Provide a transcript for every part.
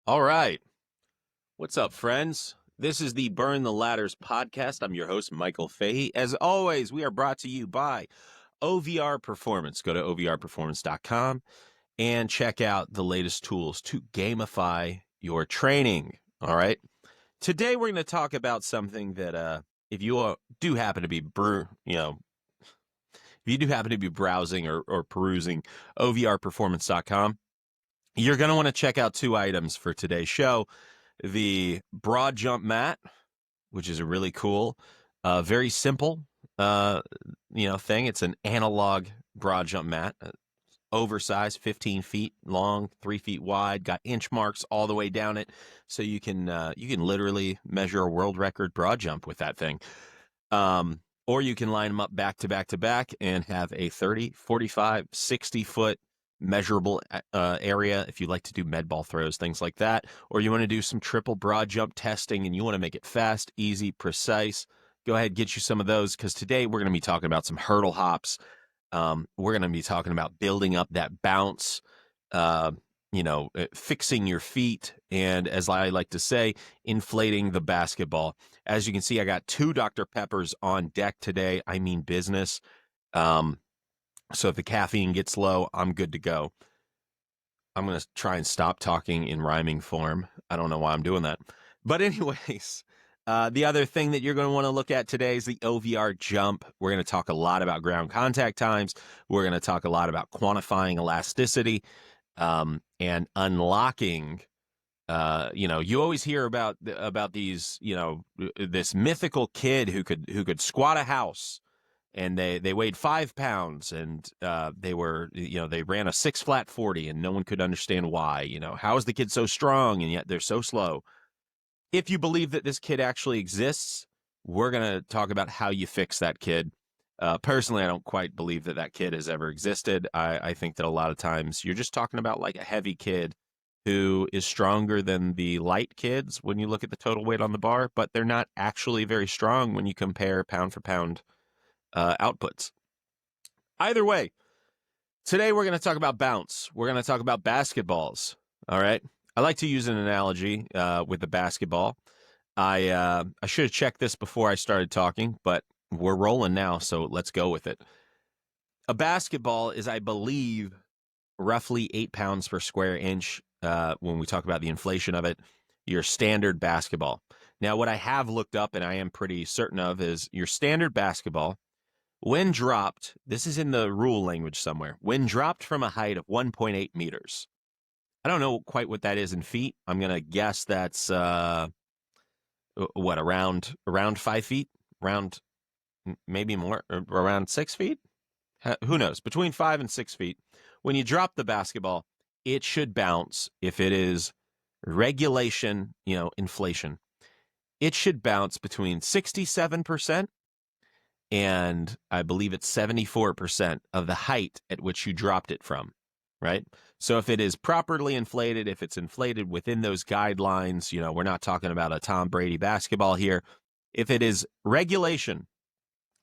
All right. What's up, friends? This is the Burn the Ladders podcast. I'm your host, Michael Fahey. As always, we are brought to you by OVR Performance. Go to OVRperformance.com and check out the latest tools to gamify your training. All right. Today, we're going to talk about something that, if you do happen to be, if you do happen to be browsing or perusing OVRperformance.com, you're going to want to check out two items for today's show. The broad jump mat, which is a really cool, very simple, thing. It's an analog broad jump mat, oversized, 15 feet long, 3 feet wide, got inch marks all the way down it, so you can literally measure a world record broad jump with that thing. Or you can line them up back to back to back and have a 30, 45, 60 foot measurable area if you like to do med ball throws, things like that. Or you want to do some triple broad jump testing and you want to make it fast, easy, precise. Go ahead, get you some of those, because today we're going to be talking about some hurdle hops. We're going to be talking about building up that bounce, fixing your feet, and as I like to say, inflating the basketball. As you can see, I got 2 Dr. Peppers on deck today. I mean business. So if the caffeine gets low, I'm good to go. I'm going to try and stop talking in rhyming form. I don't know why I'm doing that. But anyways, the other thing that you're going to want to look at today is the OVR jump. We're going to talk a lot about ground contact times. We're going to talk a lot about quantifying elasticity and unlocking. You always hear about these, this mythical kid who could squat a house. And they weighed 5 pounds, and they ran a 6 flat 40, and no one could understand why. How is the kid so strong and yet they're so slow? If you believe that this kid actually exists, we're going to talk about how you fix that kid. Personally, I don't quite believe that kid has ever existed. I think that a lot of times you're just talking about like a heavy kid who is stronger than the light kids when you look at the total weight on the bar, but they're not actually very strong when you compare pound for pound outputs. Either way, today we're going to talk about bounce. We're going to talk about basketballs. All right. I like to use an analogy with the basketball. I should have checked this before I started talking, but we're rolling now, so let's go with it. A basketball is, I believe, roughly 8 pounds per square inch when we talk about the inflation of it, your standard basketball. Now, what I have looked up and I am pretty certain of is your standard basketball, when dropped, this is in the rule language somewhere, when dropped from a height of 1.8 meters. I don't know quite what that is in feet. I'm going to guess that's, around 5 feet? Around, maybe more, around 6 feet? Who knows? Between 5 and 6 feet. When you drop the basketball, it should bounce. If it is regulation, inflation, it should bounce between 67% and I believe it's 74% of the height at which you dropped it from, right? So if it is properly inflated, if it's inflated within those guidelines, we're not talking about a Tom Brady basketball here. If it is regulation,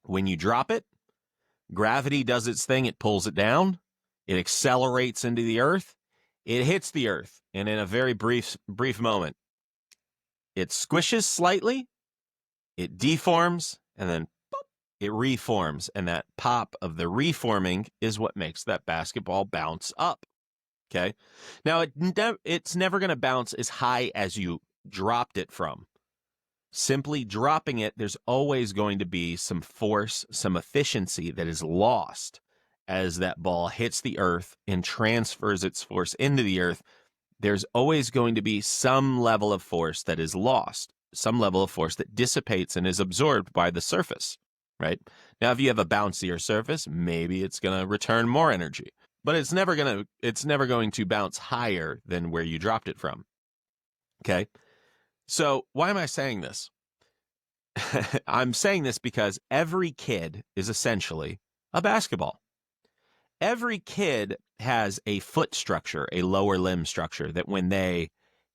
when you drop it, gravity does its thing. It pulls it down. It accelerates into the earth. It hits the earth. And in a very brief moment, it squishes slightly, it deforms, and then it reforms, and that pop of the reforming is what makes that basketball bounce up, okay? Now, it's never going to bounce as high as you dropped it from. Simply dropping it, there's always going to be some force, some efficiency that is lost as that ball hits the earth and transfers its force into the earth. There's always going to be some level of force that is lost, some level of force that dissipates and is absorbed by the surface. Right? Now, if you have a bouncier surface, maybe it's going to return more energy, but it's never going to bounce higher than where you dropped it from. Okay? So why am I saying this? I'm saying this because every kid is essentially a basketball. Every kid has a foot structure, a lower limb structure, that when they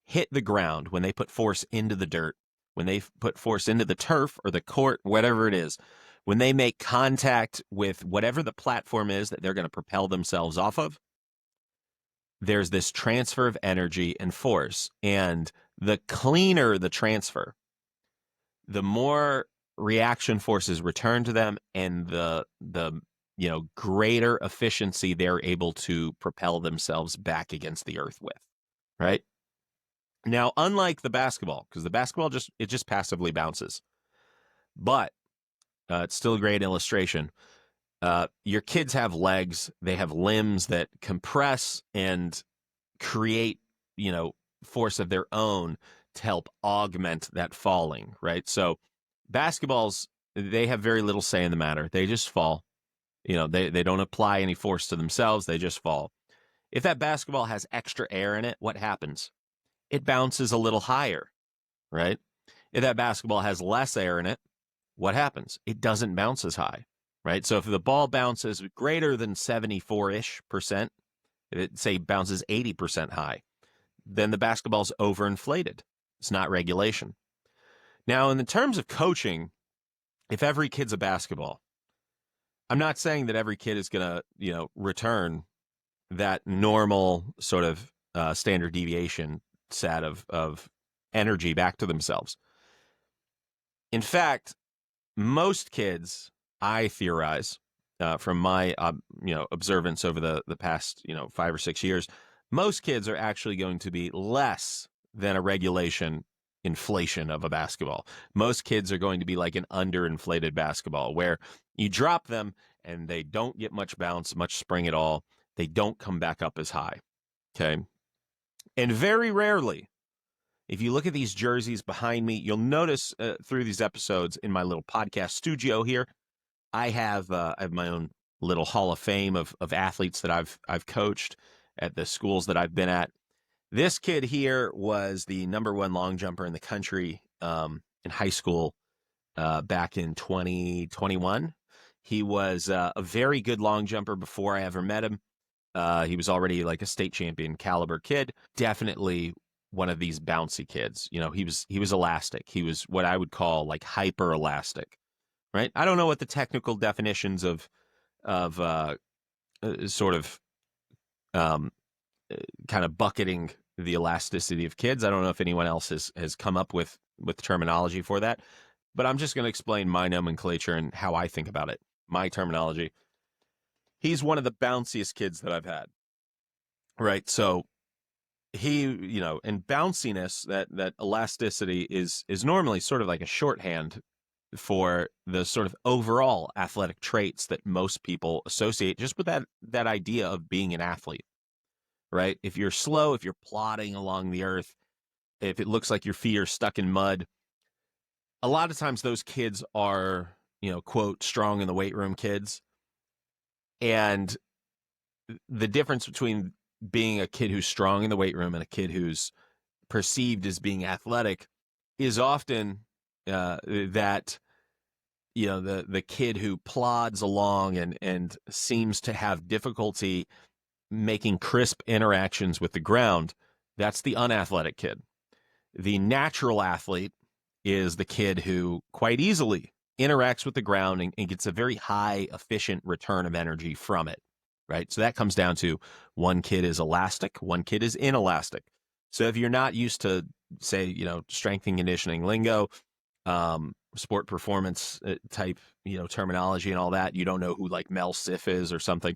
hit the ground, when they put force into the dirt, when they put force into the turf or the court, whatever it is, when they make contact with whatever the platform is that they're going to propel themselves off of, there's this transfer of energy and force. And the cleaner the transfer, the more reaction forces return to them, and the greater efficiency they're able to propel themselves back against the earth with, right? Now, unlike the basketball, because the basketball just passively bounces, but it's still a great illustration. Your kids have legs, they have limbs that compress and create, force of their own to help augment that falling, right? So basketballs, they have very little say in the matter. They just fall. They don't apply any force to themselves. They just fall. If that basketball has extra air in it, what happens? It bounces a little higher, right? If that basketball has less air in it, what happens? It doesn't bounce as high, right? So if the ball bounces greater than 74-ish%, if it, say, bounces 80% high, then the basketball's overinflated. It's not regulation. Now, in the terms of coaching, if every kid's a basketball, I'm not saying that every kid is going to, return that normal sort of standard deviation set of energy back to themselves. In fact, most kids, I theorize, from my observance over the past 5 or 6 years, most kids are actually going to be less than a regulation inflation of a basketball. Most kids are going to be like an underinflated basketball, where you drop them and they don't get much bounce, much spring at all. They don't come back up as high. Okay. And very rarely, if you look at these jerseys behind me, you'll notice through these episodes in my little podcast studio here, I have my own little hall of fame of athletes that I've coached at the schools that I've been at. This kid here was the #1 long jumper in the country in high school back in 2021. He was a very good long jumper before I ever met him. He was already like a state champion caliber kid. Definitely one of these bouncy kids. He was elastic. He was what I would call like hyper elastic, right? I don't know what the technical definitions of sort of kind of bucketing the elasticity of kids. I don't know if anyone else has come up with terminology for that, but I'm just going to explain my nomenclature and how I think about it. My terminology. He's one of the bounciest kids that I've had, right? So he, and bounciness, that elasticity is normally sort of like a shorthand for the sort of overall athletic traits that most people associate just with that idea of being an athlete, right? If you're slow, if you're plodding along the earth, if it looks like your feet are stuck in mud, a lot of times those kids are, quote, strong in the weight room kids. And the difference between being a kid who's strong in the weight room and a kid who's perceived as being athletic is often that the kid who plods along and seems to have difficulty making crisp interactions with the ground. That's the unathletic kid. The natural athlete is the kid who quite easily interacts with the ground and gets a very high efficient return of energy from it, right? So that comes down to one kid is elastic, one kid is inelastic. So if you're not used to, say, strength and conditioning lingo, sport performance type, terminology and all that, you don't know who like Mel Siff is or something.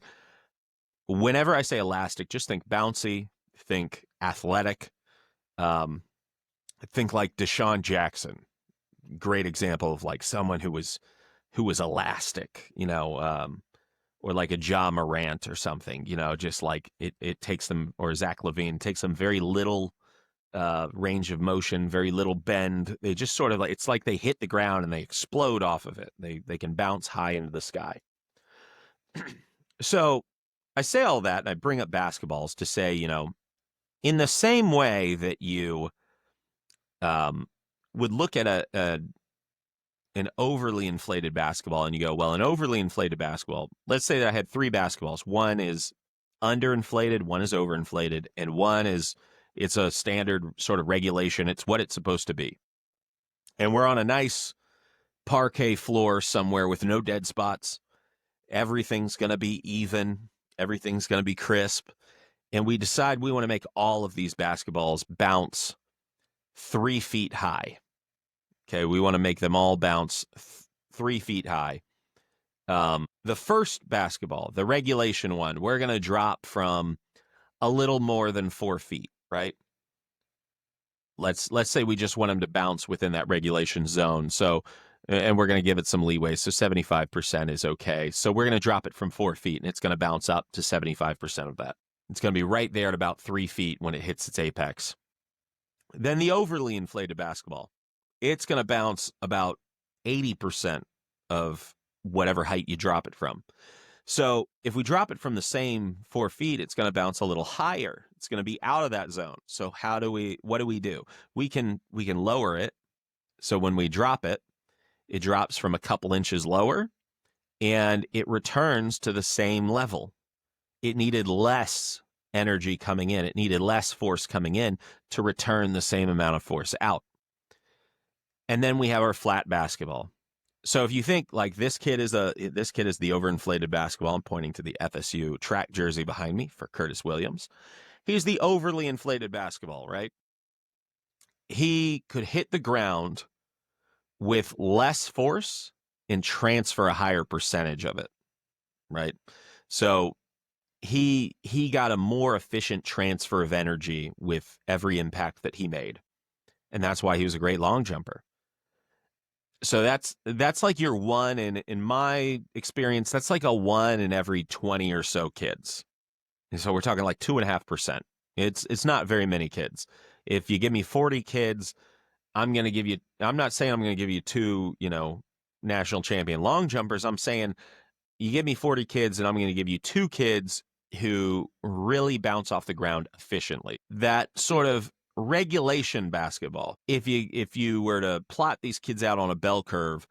Whenever I say elastic, just think bouncy, think athletic, think like Deshaun Jackson. Great example of like someone who was elastic, or like a Ja Morant or something, just like it takes them, or Zach LaVine, takes them very little range of motion, very little bend. They just sort of like, it's like they hit the ground and they explode off of it. They can bounce high into the sky. So I say all that and I bring up basketballs to say, in the same way that you would look at an overly inflated basketball and you go, well, an overly inflated basketball, let's say that I had 3 basketballs. One is underinflated, one is overinflated, and one is, it's a standard sort of regulation. It's what it's supposed to be. And we're on a nice parquet floor somewhere with no dead spots. Everything's going to be even. Everything's going to be crisp. and we decide we want to make all of these basketballs bounce 3 feet high. Okay, we want to make them all bounce 3 feet high. The first basketball, the regulation one, we're going to drop from a little more than 4 feet, right? Let's say we just want them to bounce within that regulation zone. So, and we're going to give it some leeway. So 75% is okay. So we're going to drop it from 4 feet, and it's going to bounce up to 75% of that. It's going to be right there at about 3 feet when it hits its apex. Then the overly inflated basketball, it's going to bounce about 80% of whatever height you drop it from. So if we drop it from the same 4 feet, it's going to bounce a little higher. It's going to be out of that zone. So what do? We can lower it. So when we drop it, it drops from a couple inches lower and it returns to the same level. It needed less energy coming in. It needed less force coming in to return the same amount of force out. And then we have our flat basketball. So if you think like this kid is the overinflated basketball, I'm pointing to the FSU track jersey behind me for Curtis Williams. He's the overly inflated basketball, right? He could hit the ground with less force and transfer a higher percentage of it, right? So he got a more efficient transfer of energy with every impact that he made. And that's why he was a great long jumper. So that's like your one, and in my experience, that's like a 1 in every 20 or so kids. And so we're talking like 2.5%. It's not very many kids. If you give me 40 kids, I'm not saying I'm going to give you 2, national champion long jumpers. I'm saying you give me 40 kids and I'm going to give you 2 kids who really bounce off the ground efficiently. That sort of regulation basketball. If you were to plot these kids out on a bell curve,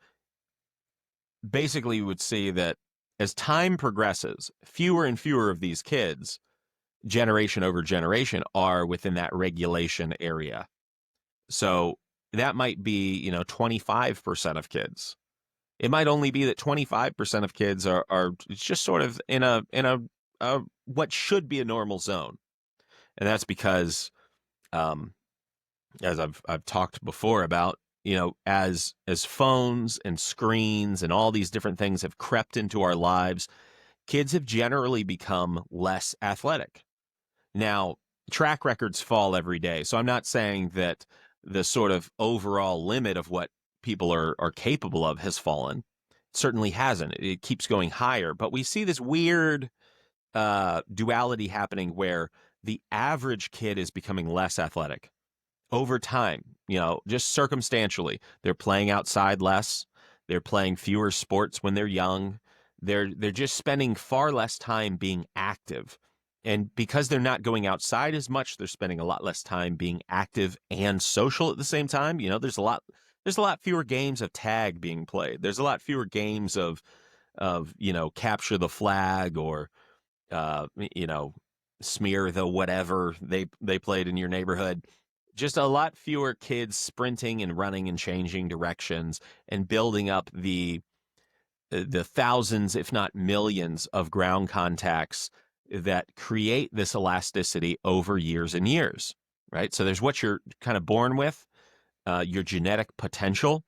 basically you would see that as time progresses, fewer and fewer of these kids, generation over generation, are within that regulation area. So that might be, 25% of kids. It might only be that 25% of kids are just sort of in a what should be a normal zone. And that's because as I've talked before about, as phones and screens and all these different things have crept into our lives, kids have generally become less athletic. Now, track records fall every day. So I'm not saying that the sort of overall limit of what people are capable of has fallen. It certainly hasn't. It keeps going higher. But we see this weird duality happening where the average kid is becoming less athletic over time, just circumstantially. They're playing outside less. They're playing fewer sports when they're young. They're just spending far less time being active. And because they're not going outside as much, they're spending a lot less time being active and social at the same time. There's a lot fewer games of tag being played. There's a lot fewer games of capture the flag or smear the whatever they played in your neighborhood. Just a lot fewer kids sprinting and running and changing directions and building up the thousands, if not millions, of ground contacts that create this elasticity over years and years, right? So there's what you're kind of born with, your genetic potential,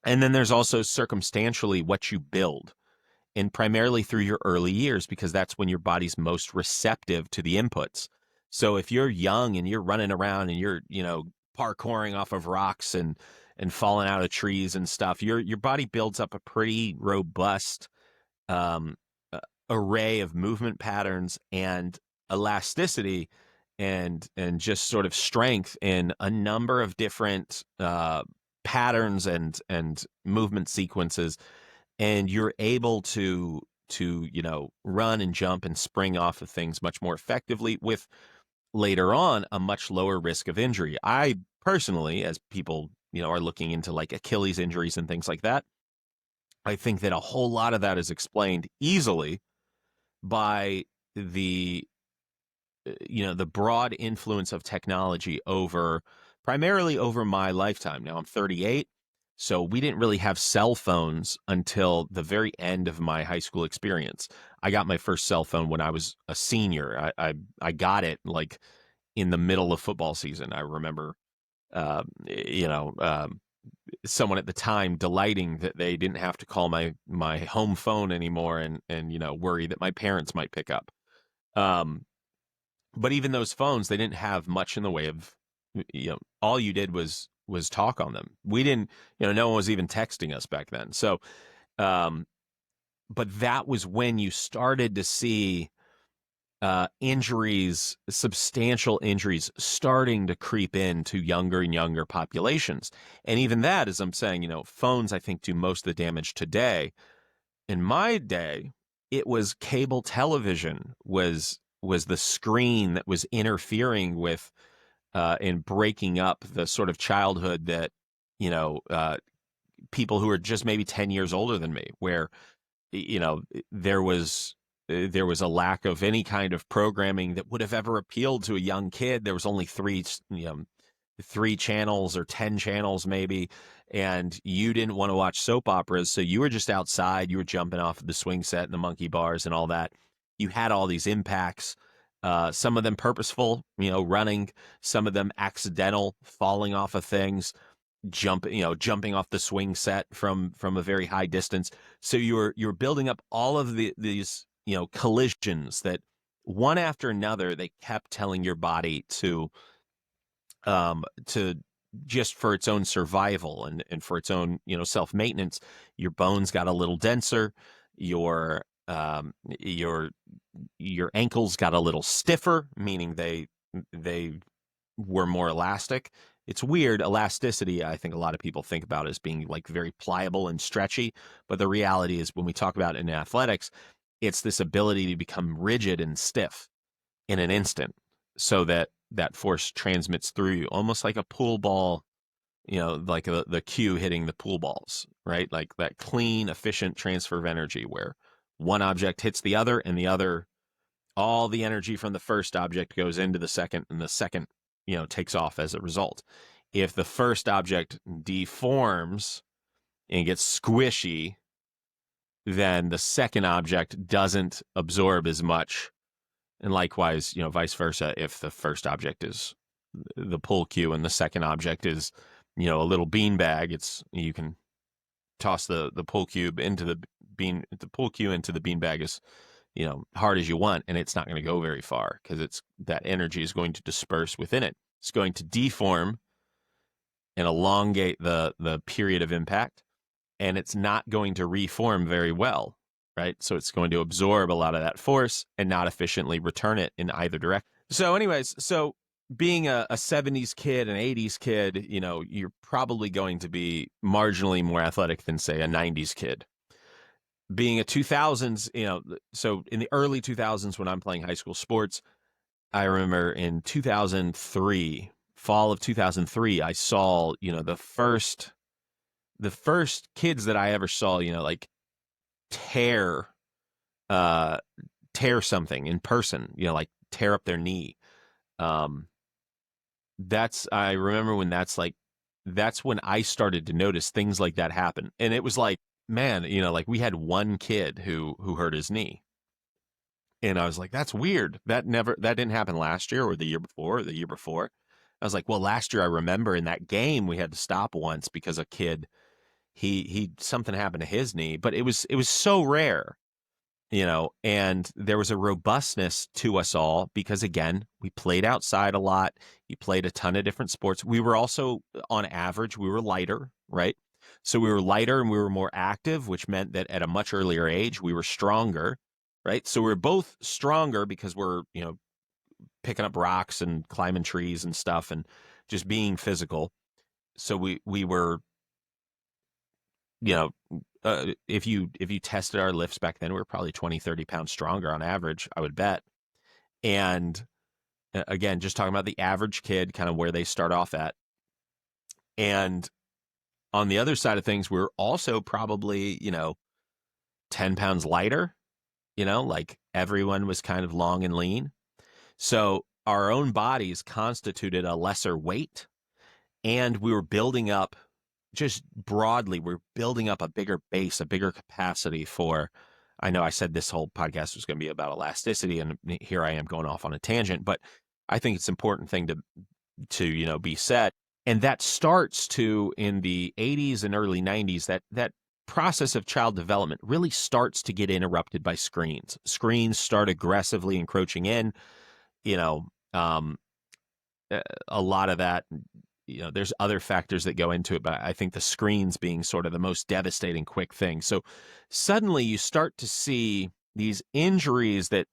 and then there's also circumstantially what you build, and primarily through your early years, because that's when your body's most receptive to the inputs. So if you're young and you're running around and you're, parkouring off of rocks and falling out of trees and stuff, your body builds up a pretty robust array of movement patterns and elasticity and just sort of strength in a number of different patterns and movement sequences. And you're able to run and jump and spring off of things much more effectively with later on a much lower risk of injury. I personally, as people, are looking into like Achilles injuries and things like that, I think that a whole lot of that is explained easily by the broad influence of technology primarily over my lifetime. Now I'm 38. So we didn't really have cell phones until the very end of my high school experience. I got my first cell phone when I was a senior. I got it like in the middle of football season. I remember, you know, someone at the time delighting that they didn't have to call my home phone anymore and worry that my parents might pick up. Um, but even those phones, they didn't have much in the way of, all you did was talk on them. We didn't, no one was even texting us back then. So, um, but that was when you started to see injuries, substantial injuries starting to creep into younger and younger populations. And even that, as I'm saying, phones, I think, do most of the damage today. In my day, it was cable television was the screen that was interfering with and breaking up the sort of childhood that, people who are just maybe 10 years older than me, where there was a lack of any kind of programming that would have ever appealed to a young kid. There was only three channels or 10 channels maybe, and you didn't want to watch soap operas, so you were just outside, you were jumping off of the swing set and the monkey bars and all that. You had all these impacts, some of them purposeful, running, some of them accidental, falling off of things, jumping off the swing set from a very high distance. So you're building up all of these collisions that one after another, they kept telling your body to just for its own survival and for its own self-maintenance. Your bones got a little denser, your your ankles got a little stiffer, meaning they were more elastic. It's weird. Elasticity, I think a lot of people think about as being like very pliable and stretchy. But the reality is when we talk about it in athletics, it's this ability to become rigid and stiff in an instant so that that force transmits through you, almost like a pool ball, like the cue hitting the pool balls, right? Like that clean, efficient transfer of energy where one object hits the other and the other, all the energy from the first object goes into the second and the second takes off as a result. If the first object deforms and gets squishy, then the second object doesn't absorb as much. And likewise, vice versa, if the first object is the pull cue and the second object is, a little bean bag, you can toss the pull cube into the pull cue into the bean bag as, hard as you want, and it's not going to go very far because that energy is going to disperse within it. It's going to deform and elongate the period of impact, and it's not going to reform very well, right? So it's going to absorb a lot of that force and not efficiently return it in either direction. So anyways, being a 70s kid, an 80s kid, you're probably going to be marginally more athletic than, say, a 90s kid. Being a 2000s, so in the early 2000s when I'm playing high school sports, I remember in 2003, fall of 2003, I saw, the first kids that I ever saw, like tear tear something in person, like tear up their knee. I remember when that's when I started to notice things like that happen. And it was like, man, like we had one kid who hurt his knee. And I was like, that's weird. That didn't happen last year or the year before or the year before. I was like, well, last year I remember in that game we had to stop once because a kid, he something happened to his knee, but it was so rare, and there was a robustness to us all because, again, we played outside a lot. You played a ton of different sports. We were also, on average, we were lighter, right? So we were lighter and we were more active, which meant that at a much earlier age, we were stronger, right? So we're both stronger because we're, picking up rocks and climbing trees and stuff and just being physical. So we were, if you tested our lifts back then, we were probably 20, 30 pounds stronger on average, I would bet. And again, just talking about the average kid, kind of where they start off at. And on the other side of things, we're also probably, 10 pounds lighter, like everyone was kind of long and lean. So our own bodies constituted a lesser weight, and we were building up, just broadly, we're building up a bigger base, a bigger capacity for I know I said this whole podcast was going to be about elasticity, and here I am going off on a tangent, but I think it's an important thing to be said. And that starts to in the 80s and early 90s, that process of child development really starts to get interrupted by screens. Screens start aggressively encroaching in, you know, um, a lot of that, there's other factors that go into it, but I think the screens being sort of the most devastating quick thing. So suddenly you start to see these injuries that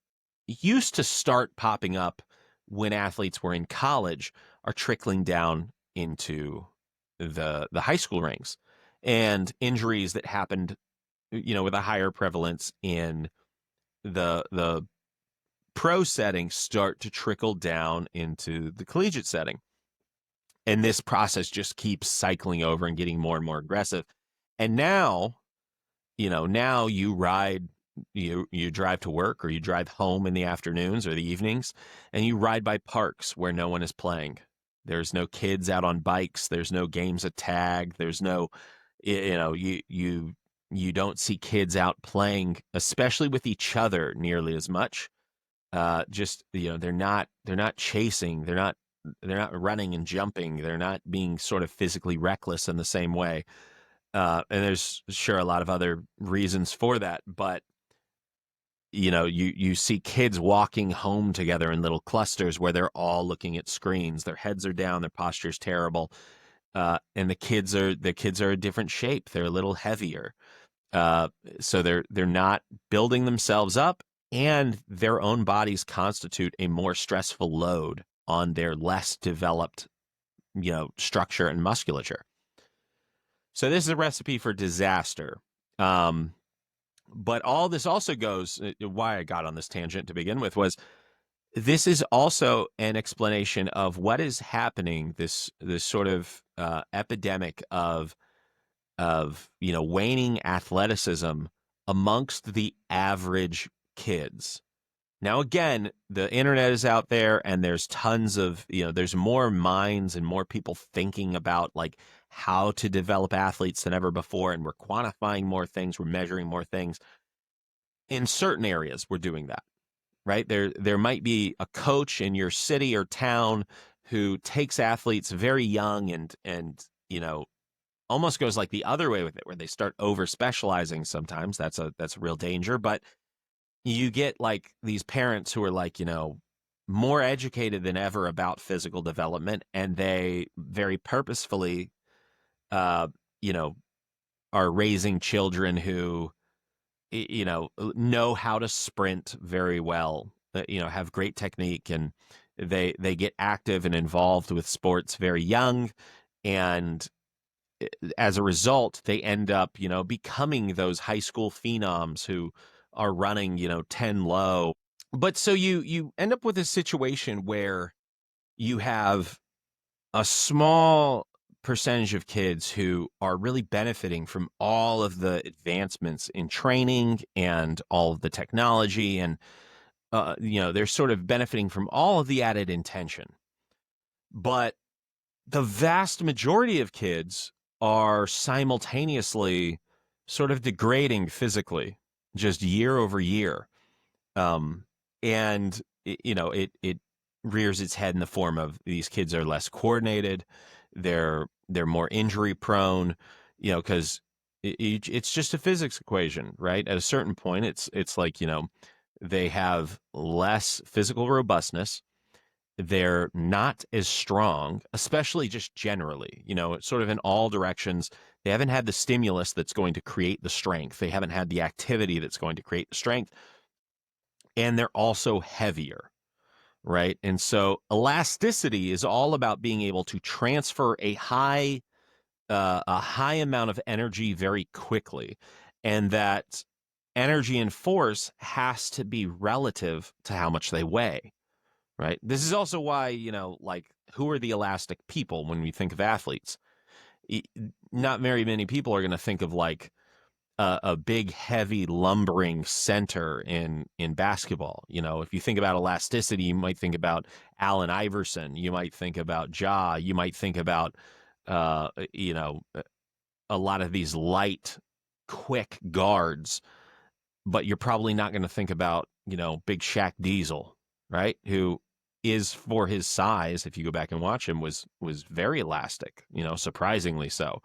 used to start popping up when athletes were in college are trickling down into the high school ranks, and injuries that happened, with a higher prevalence in the pro setting start to trickle down into the collegiate setting. And this process just keeps cycling over and getting more and more aggressive. And now you drive to work, or you drive home in the afternoons or the evenings, and you ride by parks where no one is playing. There's no kids out on bikes. There's no games of tag. There's no, you don't see kids out playing, especially with each other, nearly as much. Just they're not chasing. They're not running and jumping. They're not being sort of physically reckless in the same way. And there's sure a lot of other reasons for that, but you see kids walking home together in little clusters where they're all looking at screens. Their heads are down, their posture's terrible, and the kids are a different shape. They're a little heavier, so they're not building themselves up, and their own bodies constitute a more stressful load on their less developed, structure and musculature. So this is a recipe for disaster. But all this also goes, why I got on this tangent to begin with was, this is also an explanation of what is happening, this sort of epidemic of waning athleticism amongst the average kids. Now, again, the internet is out there, and there's tons of, there's more minds and more people thinking about like how to develop athletes than ever before. And we're quantifying more things. We're measuring more things. In certain areas, we're doing that, right? There might be a coach in your city or town who takes athletes very young and almost goes like the other way with it, where they start over specializing. Sometimes that's a real danger. But you get like these parents who are like, more educated than ever about physical development, and they very purposefully, uh, you know, are raising children who, know how to sprint very well, have great technique, and they get active and involved with sports very young, and as a result, they end up, becoming those high school phenoms who are running, 10 low. But so you end up with a situation where you have a small percentage of kids who are really benefiting from all of the advancements in training and all of the technology, and they're sort of benefiting from all of the added intention. But the vast majority of kids are simultaneously sort of degrading physically, just year over year. And it rears its head in the form of these kids are less coordinated. They're more injury prone, because it's just a physics equation, right? At a certain point, it's like, they have less physical robustness. They're not as strong, especially just generally, sort of in all directions. They haven't had the stimulus that's going to create the strength. They haven't had the activity that's going to create the strength. And they're also heavier, right? And so elasticity is all about being able to transfer a high amount of energy very quickly. And that energy and force has to be relative to how much they weigh. Right. This is also why, like, who are the elastic people when we think of athletes? Not very many people are going to think of like a big, heavy, lumbering center in basketball. If you think about elasticity, you might think about Allen Iverson. You might think about Ja. You might think about, a lot of these light, quick guards. but you're probably not going to think about, Big Shaq Diesel, right? Who is, for his size, if you go back and watch him, was very elastic, surprisingly so.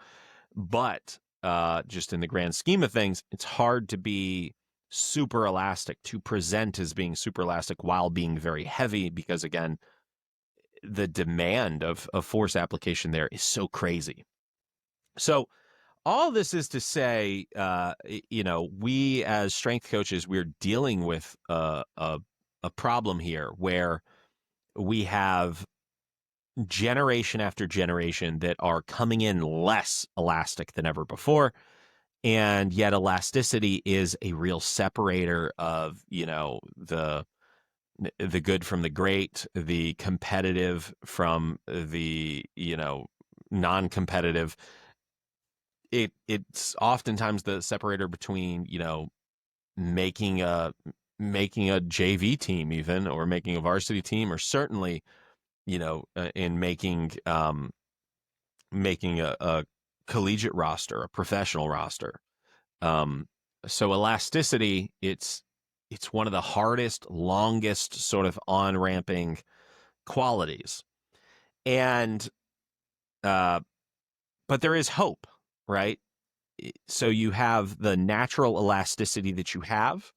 But just in the grand scheme of things, it's hard to be super elastic, to present as being super elastic while being very heavy, because again, the demand of force application there is so crazy. So all this is to say, we as strength coaches, we're dealing with a problem here where we have generation after generation that are coming in less elastic than ever before. And yet elasticity is a real separator of, the good from the great, the competitive from the, non-competitive. It's oftentimes the separator between, making a JV team even, or making a varsity team, or certainly, in making a collegiate roster, a professional roster. Um, so elasticity, it's one of the hardest, longest sort of on-ramping qualities. And but there is hope, right? So you have the natural elasticity that you have,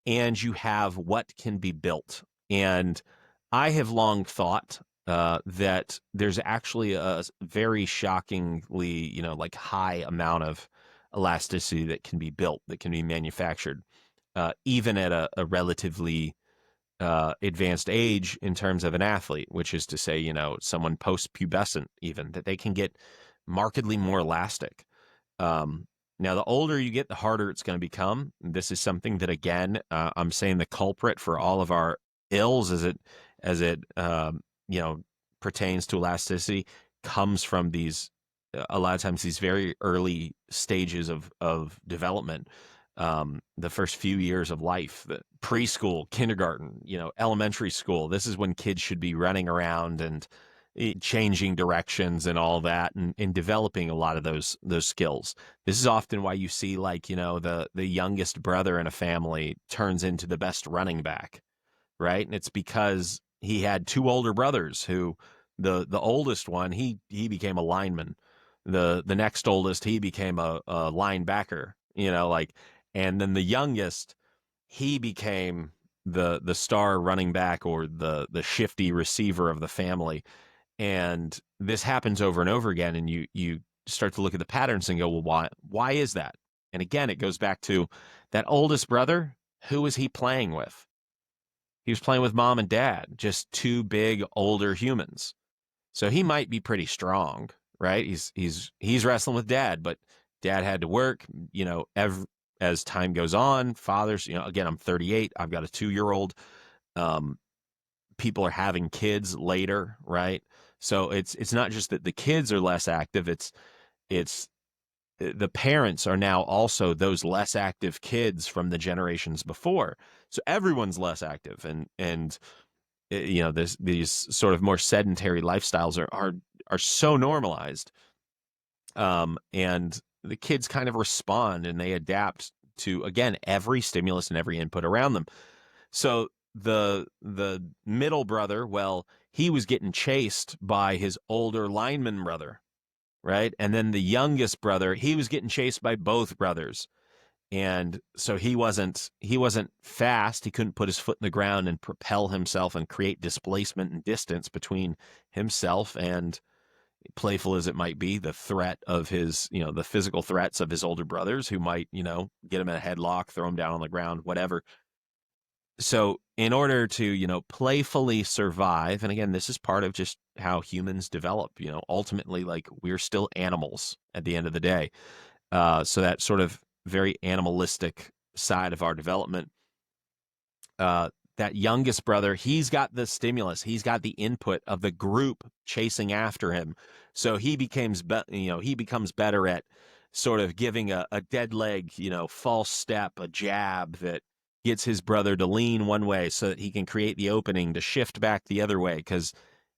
and you have what can be built. And I have long thought that there's actually a very shockingly, like high amount of elasticity that can be built, that can be manufactured, even at a relatively advanced age in terms of an athlete, which is to say, someone post-pubescent, even, that they can get markedly more elastic. Now, the older you get, the harder it's going to become. This is something that, again, I'm saying the culprit for all of our ills, as it pertains to elasticity, comes from these a lot of times these very early stages of development. The first few years of life, the preschool, kindergarten, elementary school. This is when kids should be running around and changing directions and all that, and developing a lot of those skills. This is often why you see, like, the youngest brother in a family turns into the best running back, right? And it's because he had two older brothers who, the oldest one, he became a lineman. The next oldest, he became a linebacker, like, and then the youngest, he became the star running back, or the shifty receiver of the family. And this happens over and over again, and you start to look at the patterns and go, well, why is that? And again, it goes back to that oldest brother. Who was he playing with? He was playing with mom and dad, just two big older humans. So he might be pretty strong, right? He's wrestling with dad, but dad had to work, as time goes on. Fathers, again, I'm 38. I've got a 2-year-old. People are having kids later, right? So it's not just that the kids are less active. It's the parents are now also those less active kids from the generations before. So everyone's less active, and these sort of more sedentary lifestyles are so normalized, and the kids kind of respond and they adapt to, again, every stimulus and every input around them. So the middle brother, well, he was getting chased by his older lineman brother, right? And then the youngest brother, he was getting chased by both brothers. And so he wasn't fast. He couldn't put his foot in the ground and propel himself and create displacement and distance between himself and, playful as it might be, the threat of his, the physical threats of his older brothers, who might, get him in a headlock, throw him down on the ground, whatever. So in order to, playfully survive, and again, this is part of just how humans develop, ultimately, like, we're still animals at the end of the day. So that sort of very animalistic side of our development, that youngest brother, he's got the stimulus, he's got the input of the group chasing after him. So he becomes better at sort of giving a dead leg, false step, a jab that gets his brother to lean one way so that he can create the opening to shift back the other way, because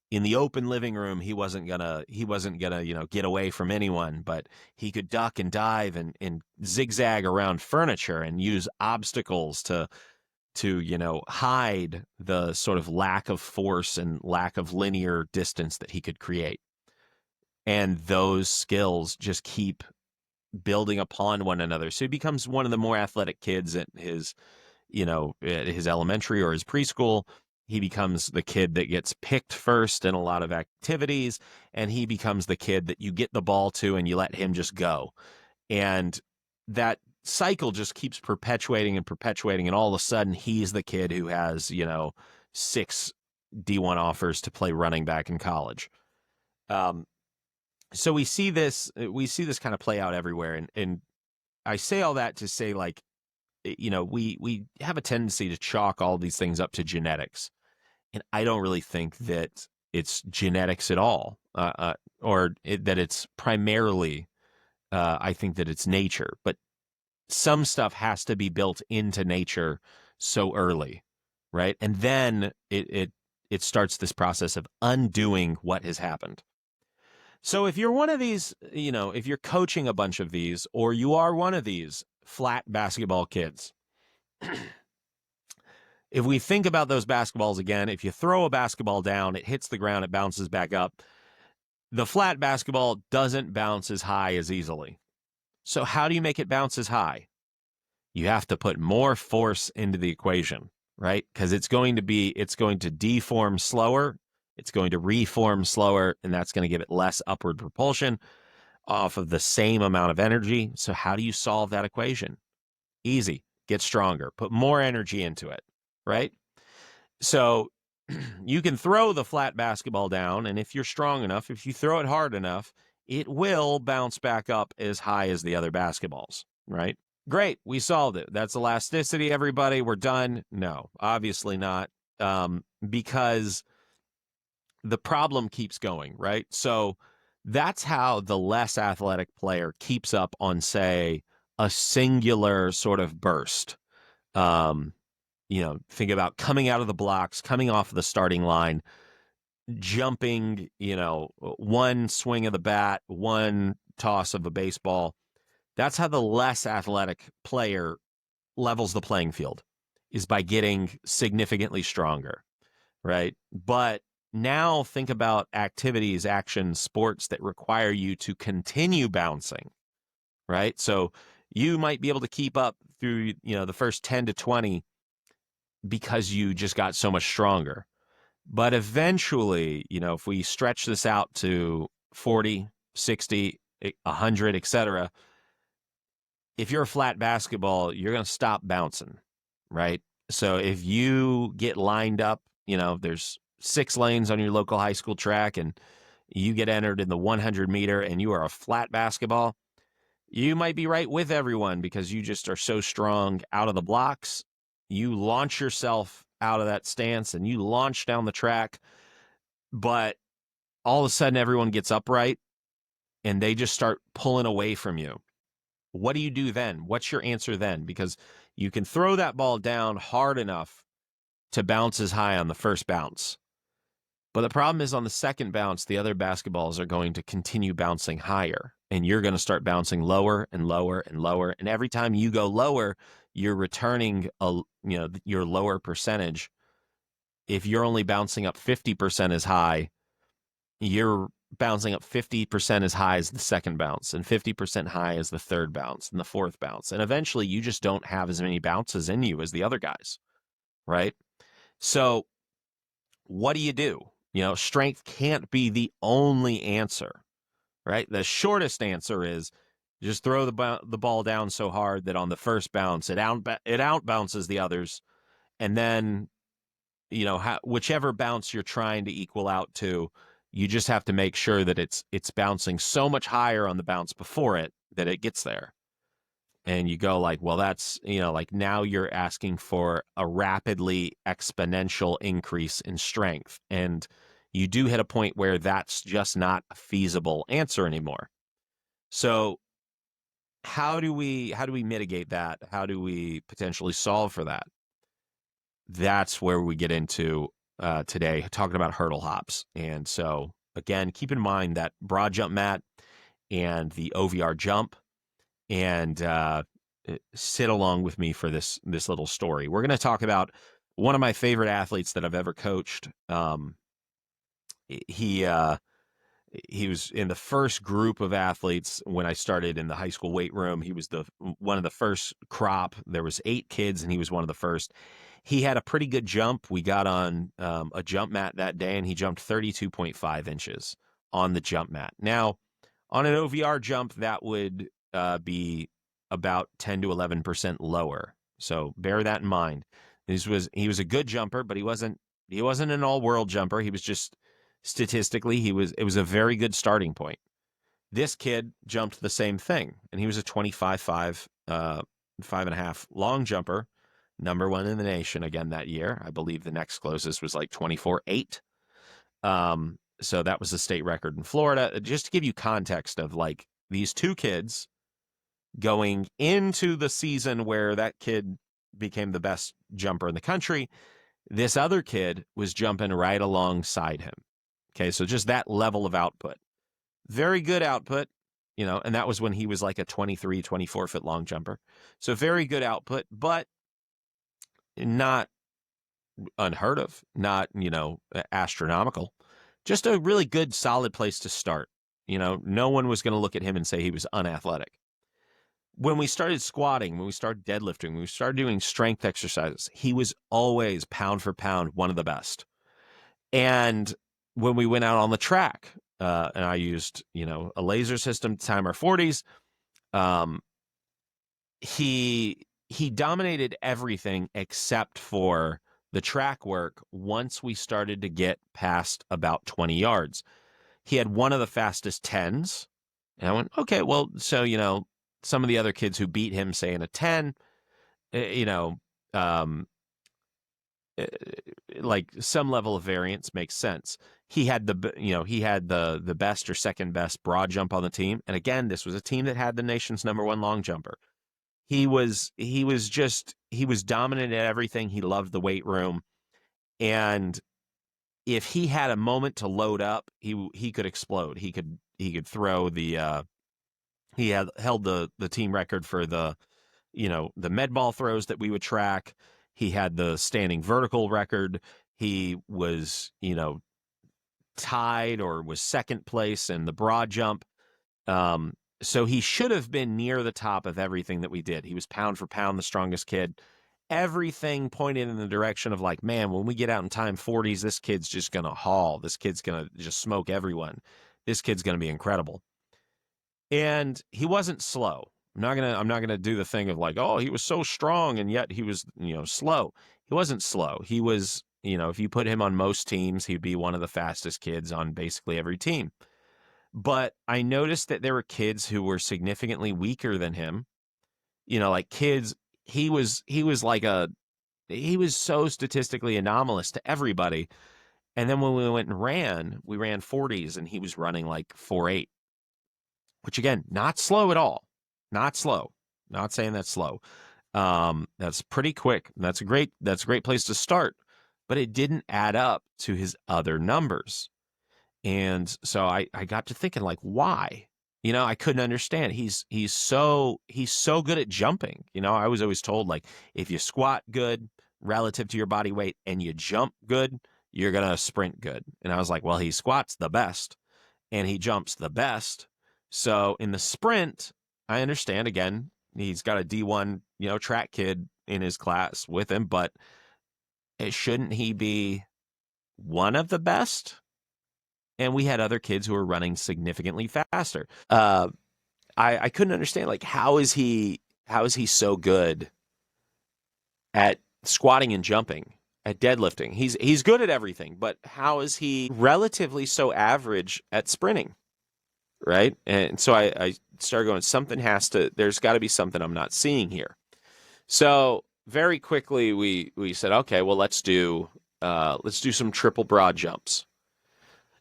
in the open living room, he wasn't gonna, get away from anyone, but he could duck and dive and zigzag around furniture and use obstacles to hide the sort of lack of force and lack of linear distance that he could create. And those skills just keep building upon one another. So he becomes one of the more athletic kids at his elementary or his preschool. He becomes the kid that gets picked first in a lot of activities, and he becomes the kid that you get the ball to and you let him just go. And that cycle just keeps perpetuating and perpetuating, and all of a sudden he's the kid who has, 6 D1 offers to play running back in college. So we see this kind of play out everywhere. And I say all that to say, like, we have a tendency to chalk all these things up to genetics. And I don't really think that it's genetics at all, that it's primarily, I think that it's nature. But some stuff has to be built into nature so early, right? And then it starts this process of undoing what has happened. So if you're one of these, if you're coaching a bunch of these, or you are one of these flat basketball kids, if we think about those basketballs again, if you throw a basketball down, it hits the ground, it bounces back up. The flat basketball doesn't bounce as high as easily. So how do you make it bounce as high? You have to put more force into the equation, right? Because it's going to deform slower, it's going to reform slower, and that's going to give it less upward propulsion off of the same amount of energy. So how do you solve that equation? Easy. Get stronger. Put more energy into it, right? So you can throw the flat basketball down, and if you're strong enough, if you throw it hard enough, it will bounce back up as high as the other basketballs, right? Great, we solved it. That's elasticity, everybody. We're done. No, obviously not, because the problem keeps going, right? So that's how the less athletic player keeps up on, say, a singular sort of burst. Think about coming out of the blocks, coming off of the starting line, jumping, one swing of the bat, one toss of a baseball. That's how the less athletic player levels the playing field, is by getting significantly stronger, right? But now think about activities, actions, sports that require you to continue bouncing, right? So you might be able to keep up through, the first 10 to 20 because you just got so much stronger. But eventually, if we stretch this out to 40, 60, 100, etc., if you're a flat basketball, you're going to stop bouncing, right? So if you get lined up, there's 6 lanes on your local high school track, and you get entered in the 100 meter and you are a flat basketball, you might be right with everyone because you just are so strong out of the blocks. You launch yourself out of that stance and you launch down the track, but all of a sudden everyone gets upright and they just start pulling away from you. What do you do then? What's your answer then? Because you can throw that ball down hard enough to bounce as high on the first bounce. But the problem is, on the second bounce, the other basketballs are going to continue bouncing higher, and you're going to start bouncing lower and lower and lower. And every time you go lower, you're returning your lower percentage. If you're only bouncing up 50% as high, you're bouncing up 50% as high as the second bounce, and 50% high as the third bounce and the fourth bounce. And eventually you just don't have as many bounces in you as the other guys, right? So what do you do? Strength can't be the only answer, right? The shortest answer is just throw the ball down so hard that on the first bounce, it outbounces the others. And then, whichever bounce you're trying to equal out to, you just have to make sure that it's bouncing so much higher on the bounce before it that it gets there. And you go like, well, that's, like now you're asking for a rapidly exponential increase in strength. And you do hit a point where that's just not a feasible answer anymore. So how do we mitigate that? How do we potentially solve for that? That's where we get into today, talking about hurdle hops. And so, again, keep in mind that broad jump mat and the OVR jump, and sit along with me for this little story. We're going to talk about one of my favorite athletes that I've ever coached. He was in the first group of athletes when I started in the high school weight room. He was one of the first crop. There was 8 kids, and he was one of the first. He had a pretty good jump. We got on a jump mat that day, and he jumped 32.5 inches on the jump mat. Now, on an OVR jump, that would be about 10 to 11% lower. So bear that in mind. He was a good jumper, but he wasn't an all-world jumper. He was just statistically, it was a very good starting point. This kid jumped the same thing, and he was a 25.5, 5.5 long jumper, number 1 in the nation again that year. I believe the next closest was like 24.8. So that was the state record in Florida. Just to give you context of like these 2 kids going into the season where that kid became the best jumper in the country, this other kid was jumping right alongside him. Okay, so just that level of output. Very good output, and that was when he was like a 23, 24-foot long jumper. So very good output, but not unheard of, not, astronomical. Just a really good, solid place to start. No one was going to look at him and say he was unathletic. When we started squatting, when we started deadlifting, when we started doing strength exercises, he was always pound for pound one of the best. And when we went out on the track, and I used, a laser system to time our 40s, he dominated everything except for the track work once we started to get past about 20 yards. He had one of the fastest 10s. And I went, okay, well, so, some of the other kids who beat him, say in a 10, like some level of variance makes sense. He had the best or second best broad jump on the team. And again, this was a team that had the nation's number 1 long jumper. He was dominant at everything. He loved the weight room. And if he had a moment to load up, he could explode. He could throw the he had held the team record for the med ball throws that we would track. He had the standing vertical record. He was, tied or was second place in the broad jump. So he should have been near the top of everything that we did. He was pound for pound the strongest kid. Everything pointed in the direction of like, man, when we get out in time 40s, this kid's just going to haul. This kid's going to just smoke everyone. This kid's going to be incredible. And he wasn't slow. I'm not gonna do the thing of like, oh, he was so strong and yet he was, slow. He wasn't slow. He was, if you put him on most teams, he'd be one of the fastest kids on basically every team. But I noticed that there were kids who were significantly weaker than him. Like kids, he was so statistically anomalous to everybody. And then when we went and we ran 40s and he was running like 4.8, which again, not slow at all. Not slow. Not saying that's slow. That's pretty quick. That's a great place to start. But it didn't add up to his other numbers. And so I got to thinking, like, why? I couldn't understand. He's so good at jumping. I was always told, like, if you squat good relative to your body weight and you jump good, you're gonna sprint good. And I was like, well, he squats the best and he jumps the best. So in the sprint, I understand, again, he's got a D1, track kid in his class with him, but shouldn't he be one of the best? And we had other kids who were running significantly faster. I couldn't understand, like, how is he so good at squatting and jumping, at deadlifting? He's good at everything, but how is he relatively so average at sprinting? Right? And so I started going, there's got to be something I'm not seeing here. So very quickly we said, okay, well, let's do some triple broad jumps.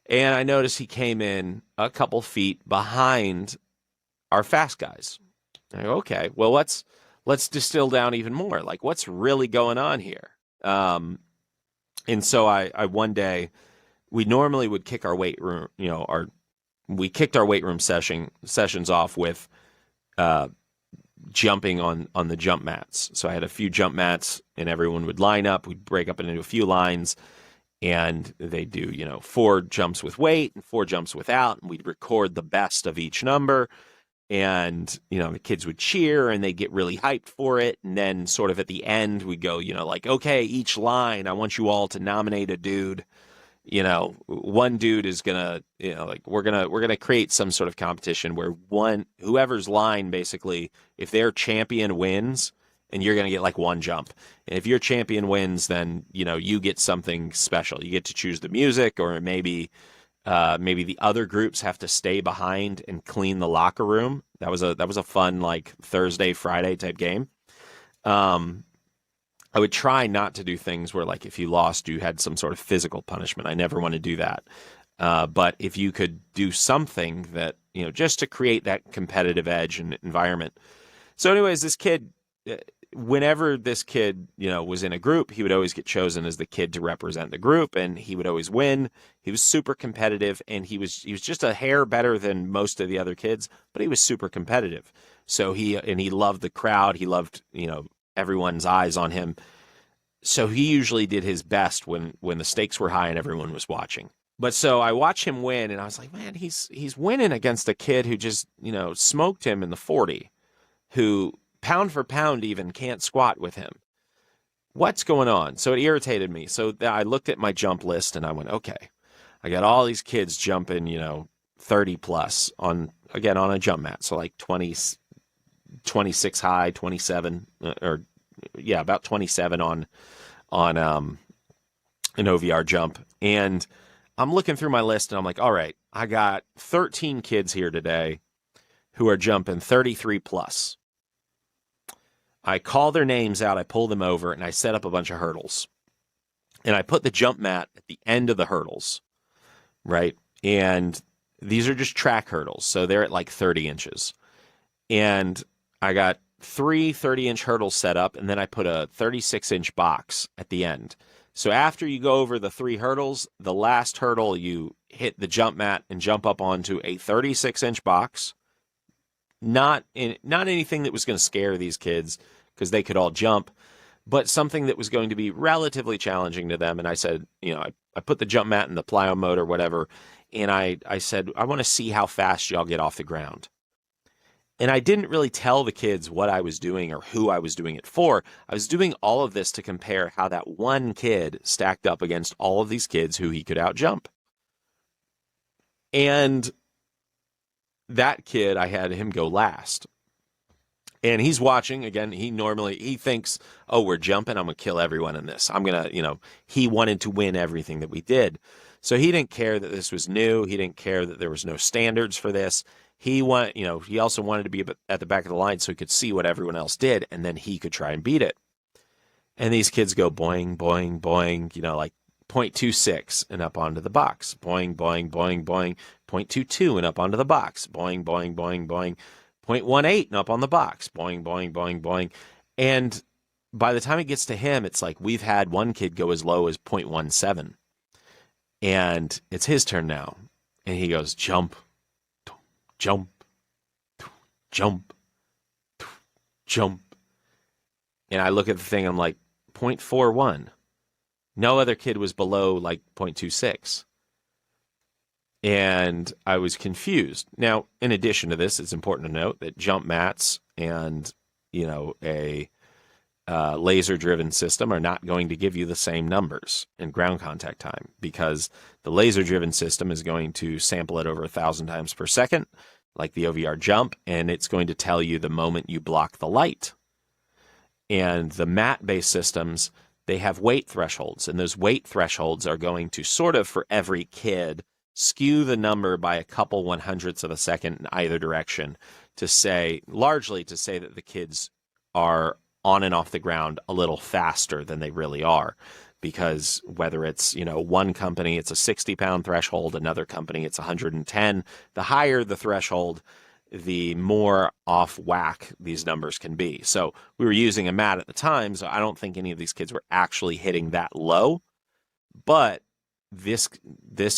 And I noticed he came in a couple feet behind our fast guys. I go, okay, well, let's distill down even more. Like, what's really going on here? And so I one day, we normally would kick our weight room, we kicked our weight room sessions off with uh, jumping on the jump mats. So I had a few jump mats, and everyone would line up. We'd break up into a few lines, and they do 4 jumps with weight and 4 jumps without, and we'd record the best of each number. And the kids would cheer and they get really hyped for it. And then sort of at the end we'd go, like, okay, each line, I want you all to nominate a dude. One dude is gonna, like, we're gonna create some sort of competition where whoever's line, basically, if their champion wins, and you're gonna get like 1 jump. And if your champion wins, then you get something special. You get to choose the music, or maybe the other groups have to stay behind and clean the locker room. That was a fun, like, Thursday, Friday type game. I would try not to do things where, like, if you lost, you had some sort of physical punishment. I never want to do that. But if you could do something that, just to create that competitive edge and environment. So anyways, this kid, whenever this kid, was in a group, he would always get chosen as the kid to represent the group, and he would always win. He was super competitive, and he was just a hair better than most of the other kids, but he was super competitive. So he loved the crowd. He loved, everyone's eyes on him. So he usually did his best when the stakes were high and everyone was watching. But so I watched him win, and I was like, man, he's winning against a kid who just, smoked him in the 40, who pound for pound even can't squat with him. What's going on? So it irritated me. So I looked at my jump list and I went, okay, I got all these kids jumping, 30 plus on a jump mat. So like 20, 26 high, 27, about 27 on an OVR jump. And I'm looking through my list and I'm like, all right, I got 13 kids here today who are jumping 33 plus. I call their names out, I pull them over, and I set up a bunch of hurdles. And I put the jump mat at the end of the hurdles, right? And these are just track hurdles, so they're at like 30 inches. And I got 3 30-inch hurdles set up, and then I put a 36-inch box at the end. So after you go over the 3 hurdles, the last hurdle, you hit the jump mat and jump up onto a 36-inch box. Not anything that was going to scare these kids, because they could all jump, but something that was going to be relatively challenging to them. And I said, I put the jump mat in the plyo mode or whatever, and I said, I want to see how fast y'all get off the ground. And I didn't really tell the kids what I was doing or who I was doing it for. I was doing all of this to compare how that one kid stacked up against all of these kids who he could outjump. And that kid, I had him go last. And he's watching. Again, he thinks, oh, we're jumping, I'm going to kill everyone in this. I'm going to, he wanted to win everything that we did. So he didn't care that this was new. He didn't care that there was no standards for this. He also wanted to be at the back of the line so he could see what everyone else did, and then he could try and beat it. And these kids go boing, boing, boing, like 0.26 and up onto the box. Boing, boing, boing, boing. 0.22 and up onto the box. Boing, boing, boing, boing. 0.18 and up on the box. Boing, boing, boing, boing. And by the time it gets to him, it's like we've had one kid go as low as 0.17. And it's his turn now. And he goes, jump, jump, jump, jump. And I look at the thing, I'm like, 0.41. No other kid was below like 0.26. And I was confused. Now, in addition to this, it's important to note that jump mats and, a laser-driven system are not going to give you the same numbers in ground contact time, because the laser-driven system is going to sample it over 1,000 times per second, like the OVR jump, and it's going to tell you the moment you block the light. And the mat-based systems, they have weight thresholds, and those weight thresholds are going to sort of, for every kid, skew the number by a couple 100ths of a second in either direction largely to say that the kids are on and off the ground a little faster than they really are. Because whether it's, one company, it's a 60-pound threshold, another company, it's 110. The higher the threshold, the more off whack these numbers can be. So we were using a mat at the time, so I don't think any of these kids were actually hitting that low. But this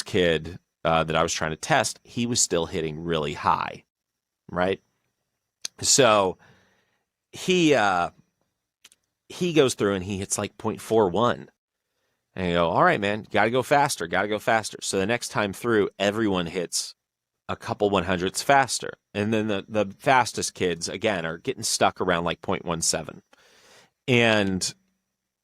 kid that I was trying to test, he was still hitting really high, right? So he goes through and he hits like 0.41. And you go, all right, man, got to go faster, got to go faster. So the next time through, everyone hits a couple 100ths faster. And then the fastest kids, again, are getting stuck around like 0.17. And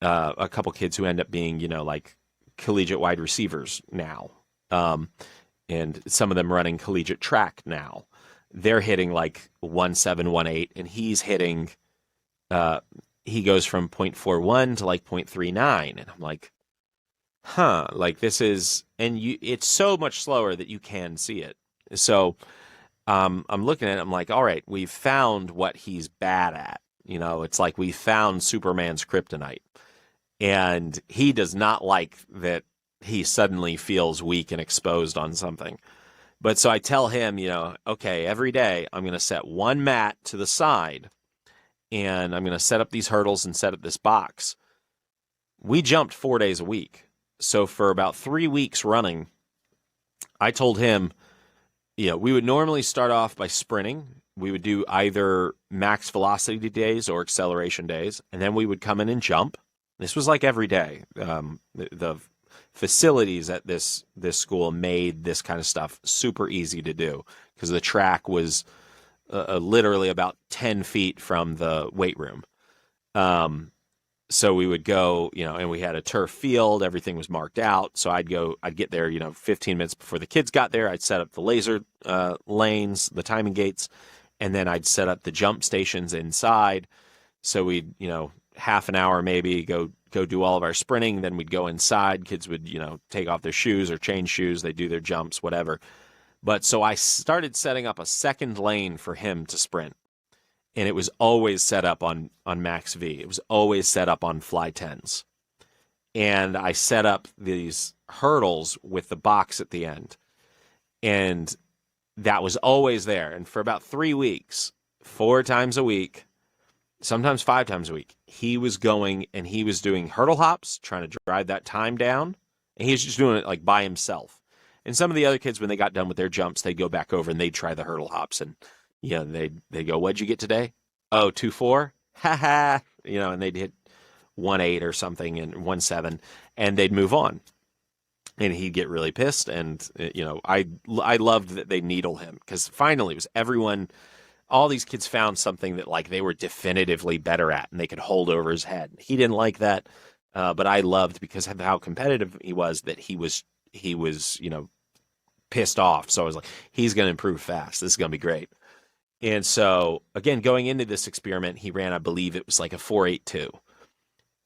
a couple kids who end up being, like collegiate wide receivers now. And some of them running collegiate track now. They're hitting like 1.7, 1.8, and he's hitting, he goes from 0.41 to like 0.39. And I'm like, like this is, and it's so much slower that you can see it. So I'm looking at it, I'm like, all right, we've found what he's bad at. It's like we found Superman's kryptonite. And he does not like that he suddenly feels weak and exposed on something. But so I tell him, okay, every day I'm going to set one mat to the side and I'm going to set up these hurdles and set up this box. We jumped 4 days a week. So for about 3 weeks running, I told him, we would normally start off by sprinting. We would do either max velocity days or acceleration days, and then we would come in and jump. This was like every day. The facilities at this school made this kind of stuff super easy to do because the track was literally about 10 feet from the weight room. So we would go, and we had a turf field. Everything was marked out. So I'd get there, 15 minutes before the kids got there. I'd set up the laser lanes, the timing gates, and then I'd set up the jump stations inside. So we'd, half an hour maybe go do all of our sprinting. Then we'd go inside. Kids would, take off their shoes or change shoes. They do their jumps, whatever. But so I started setting up a second lane for him to sprint. And it was always set up on Max V. It was always set up on Fly 10s. And I set up these hurdles with the box at the end. And that was always there. And for about 3 weeks, 4 times a week, sometimes 5 times a week, he was going and he was doing hurdle hops, trying to drive that time down. And he was just doing it like by himself. And some of the other kids, when they got done with their jumps, they'd go back over and they'd try the hurdle hops. And they go, what'd you get today? Oh, 2.4? Ha ha. And they'd hit 1.8 or something and 1.7, and they'd move on. And he'd get really pissed. And, I loved that they needle him because finally it was everyone, all these kids found something that like they were definitively better at and they could hold over his head. He didn't like that. But I loved because of how competitive he was that he was, pissed off. So I was like, he's going to improve fast. This is going to be great. And so, again, going into this experiment, he ran, I believe it was like a 4.82.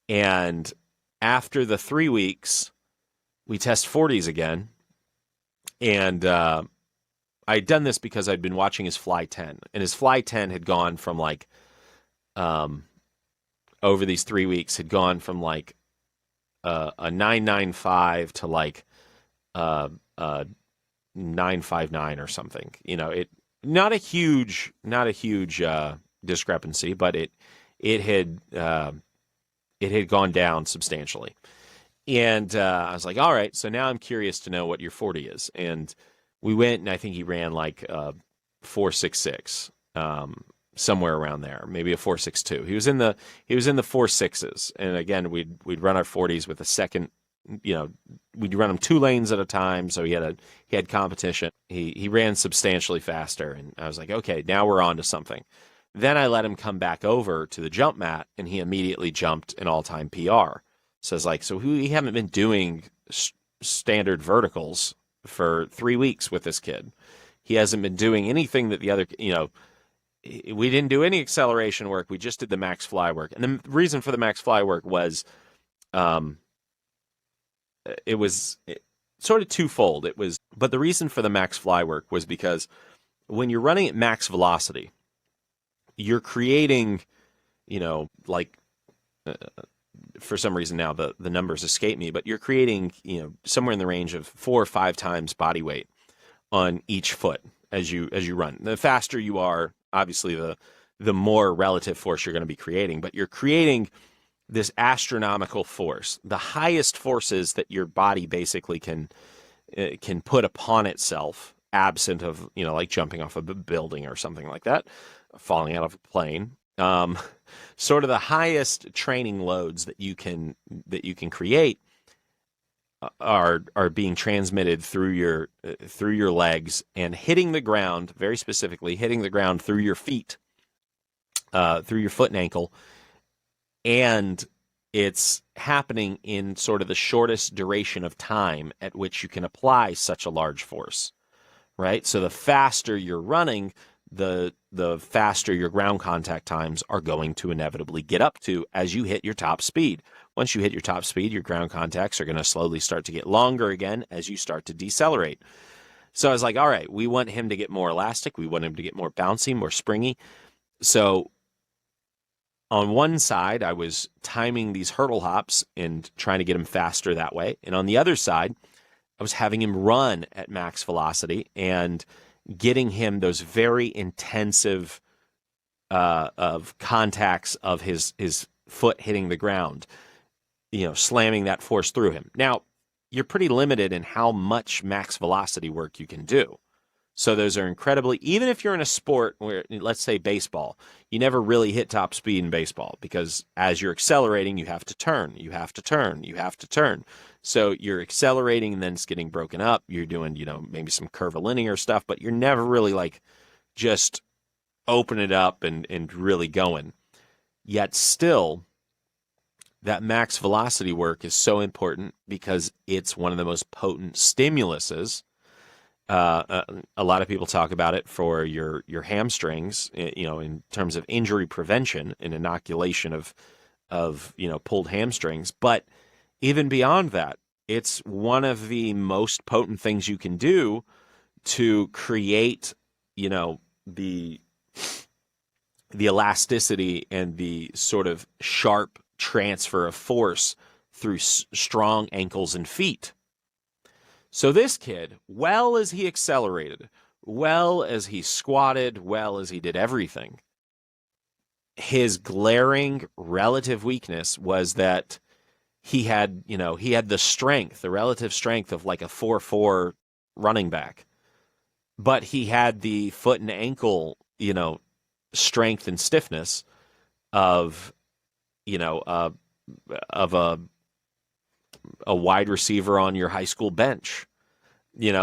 And after the 3 weeks, we test 40s again. And I'd done this because I'd been watching his Fly 10. And his Fly 10 had gone from like, over these 3 weeks, had gone from like a 9.95 to like 9.59 or something. Not a huge discrepancy, but it had gone down substantially. And I was like, all right, so now I'm curious to know what your 40 is. And we went, and I think he ran like 4.66, somewhere around there, maybe a 4.62. He was in the 4.6s. And again, we'd run our 40s with a second. We'd run them 2 lanes at a time, so he had competition. He ran substantially faster, and I was like, okay, now we're on to something. Then I let him come back over to the jump mat, and he immediately jumped an all-time PR. So I was like, so we haven't been doing standard verticals for 3 weeks with this kid. He hasn't been doing anything that the other, we didn't do any acceleration work. We just did the max fly work. And the reason for the max fly work was, it was sort of twofold. But the reason for the max fly work was because when you're running at max velocity, you're creating, for some reason now the numbers escape me, but you're creating, somewhere in the range of 4 or 5 times body weight on each foot as you run. The faster you are, obviously the more relative force you're going to be creating, but you're creating this astronomical force, the highest forces that your body basically can put upon itself, absent of, like jumping off of a building or something like that, falling out of a plane. Sort of the highest training loads that you can create are being transmitted through your legs and hitting the ground, very specifically hitting the ground through your feet, through your foot and ankle, and it's happening in sort of the shortest duration of time at which you can apply such a large force, right? So the faster you're running, the faster your ground contact times are going to inevitably get up to as you hit your top speed. Once you hit your top speed, your ground contacts are going to slowly start to get longer again as you start to decelerate. So I was like, all right, we want him to get more elastic. We want him to get more bouncy, more springy. So on one side, I was timing these hurdle hops and trying to get him faster that way. And on the other side, I was having him run at max velocity and getting him those very intensive of contacts of his foot hitting the ground, slamming that force through him. Now, you're pretty limited in how much max velocity work you can do. So those are incredibly, even if you're in a sport where, let's say baseball, you never really hit top speed in baseball because as you're accelerating, you have to turn, you have to turn, you have to turn. So you're accelerating and then it's getting broken up. You're doing, maybe some curvilinear stuff, but you're never really like just open it up and really going. Yet still, that max velocity work is so important because it's one of the most potent stimuluses. A lot of people talk about it for your hamstrings, in terms of injury prevention and inoculation of pulled hamstrings. But even beyond that, it's one of the most potent things you can do to create, the elasticity and the sort of sharp transfer of force through strong ankles and feet. So this kid, well as he accelerated, well as he squatted, well as he did everything, his glaring relative weakness was that he had the strength, the relative strength of like a 4'4" running back, but he had the foot and ankle, strength and stiffness of a wide receiver on your high school bench,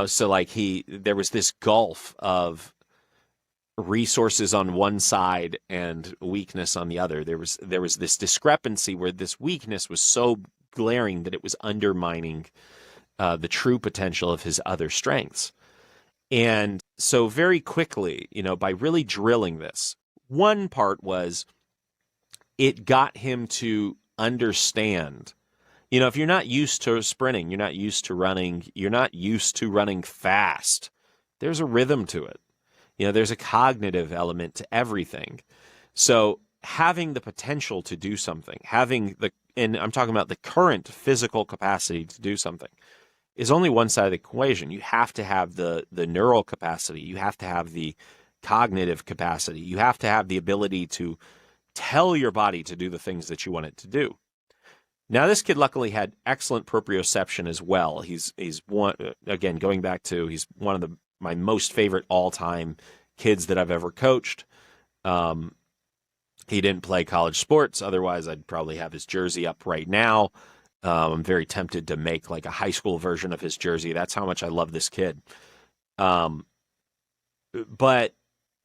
so like there was this gulf of resources on one side and weakness on the other. There was this discrepancy where this weakness was so glaring that it was undermining the true potential of his other strengths. And so very quickly, by really drilling this, one part was it got him to understand, if you're not used to sprinting, you're not used to running fast, there's a rhythm to it. There's a cognitive element to everything. So having the potential to do something, and I'm talking about the current physical capacity to do something, is only one side of the equation. You have to have the neural capacity. You have to have the cognitive capacity. You have to have the ability to tell your body to do the things that you want it to do. Now, this kid luckily had excellent proprioception as well. He's one, again, going back to, he's one of my most favorite all-time kids that I've ever coached. He didn't play college sports. Otherwise, I'd probably have his jersey up right now. I'm very tempted to make like a high school version of his jersey. That's how much I love this kid. But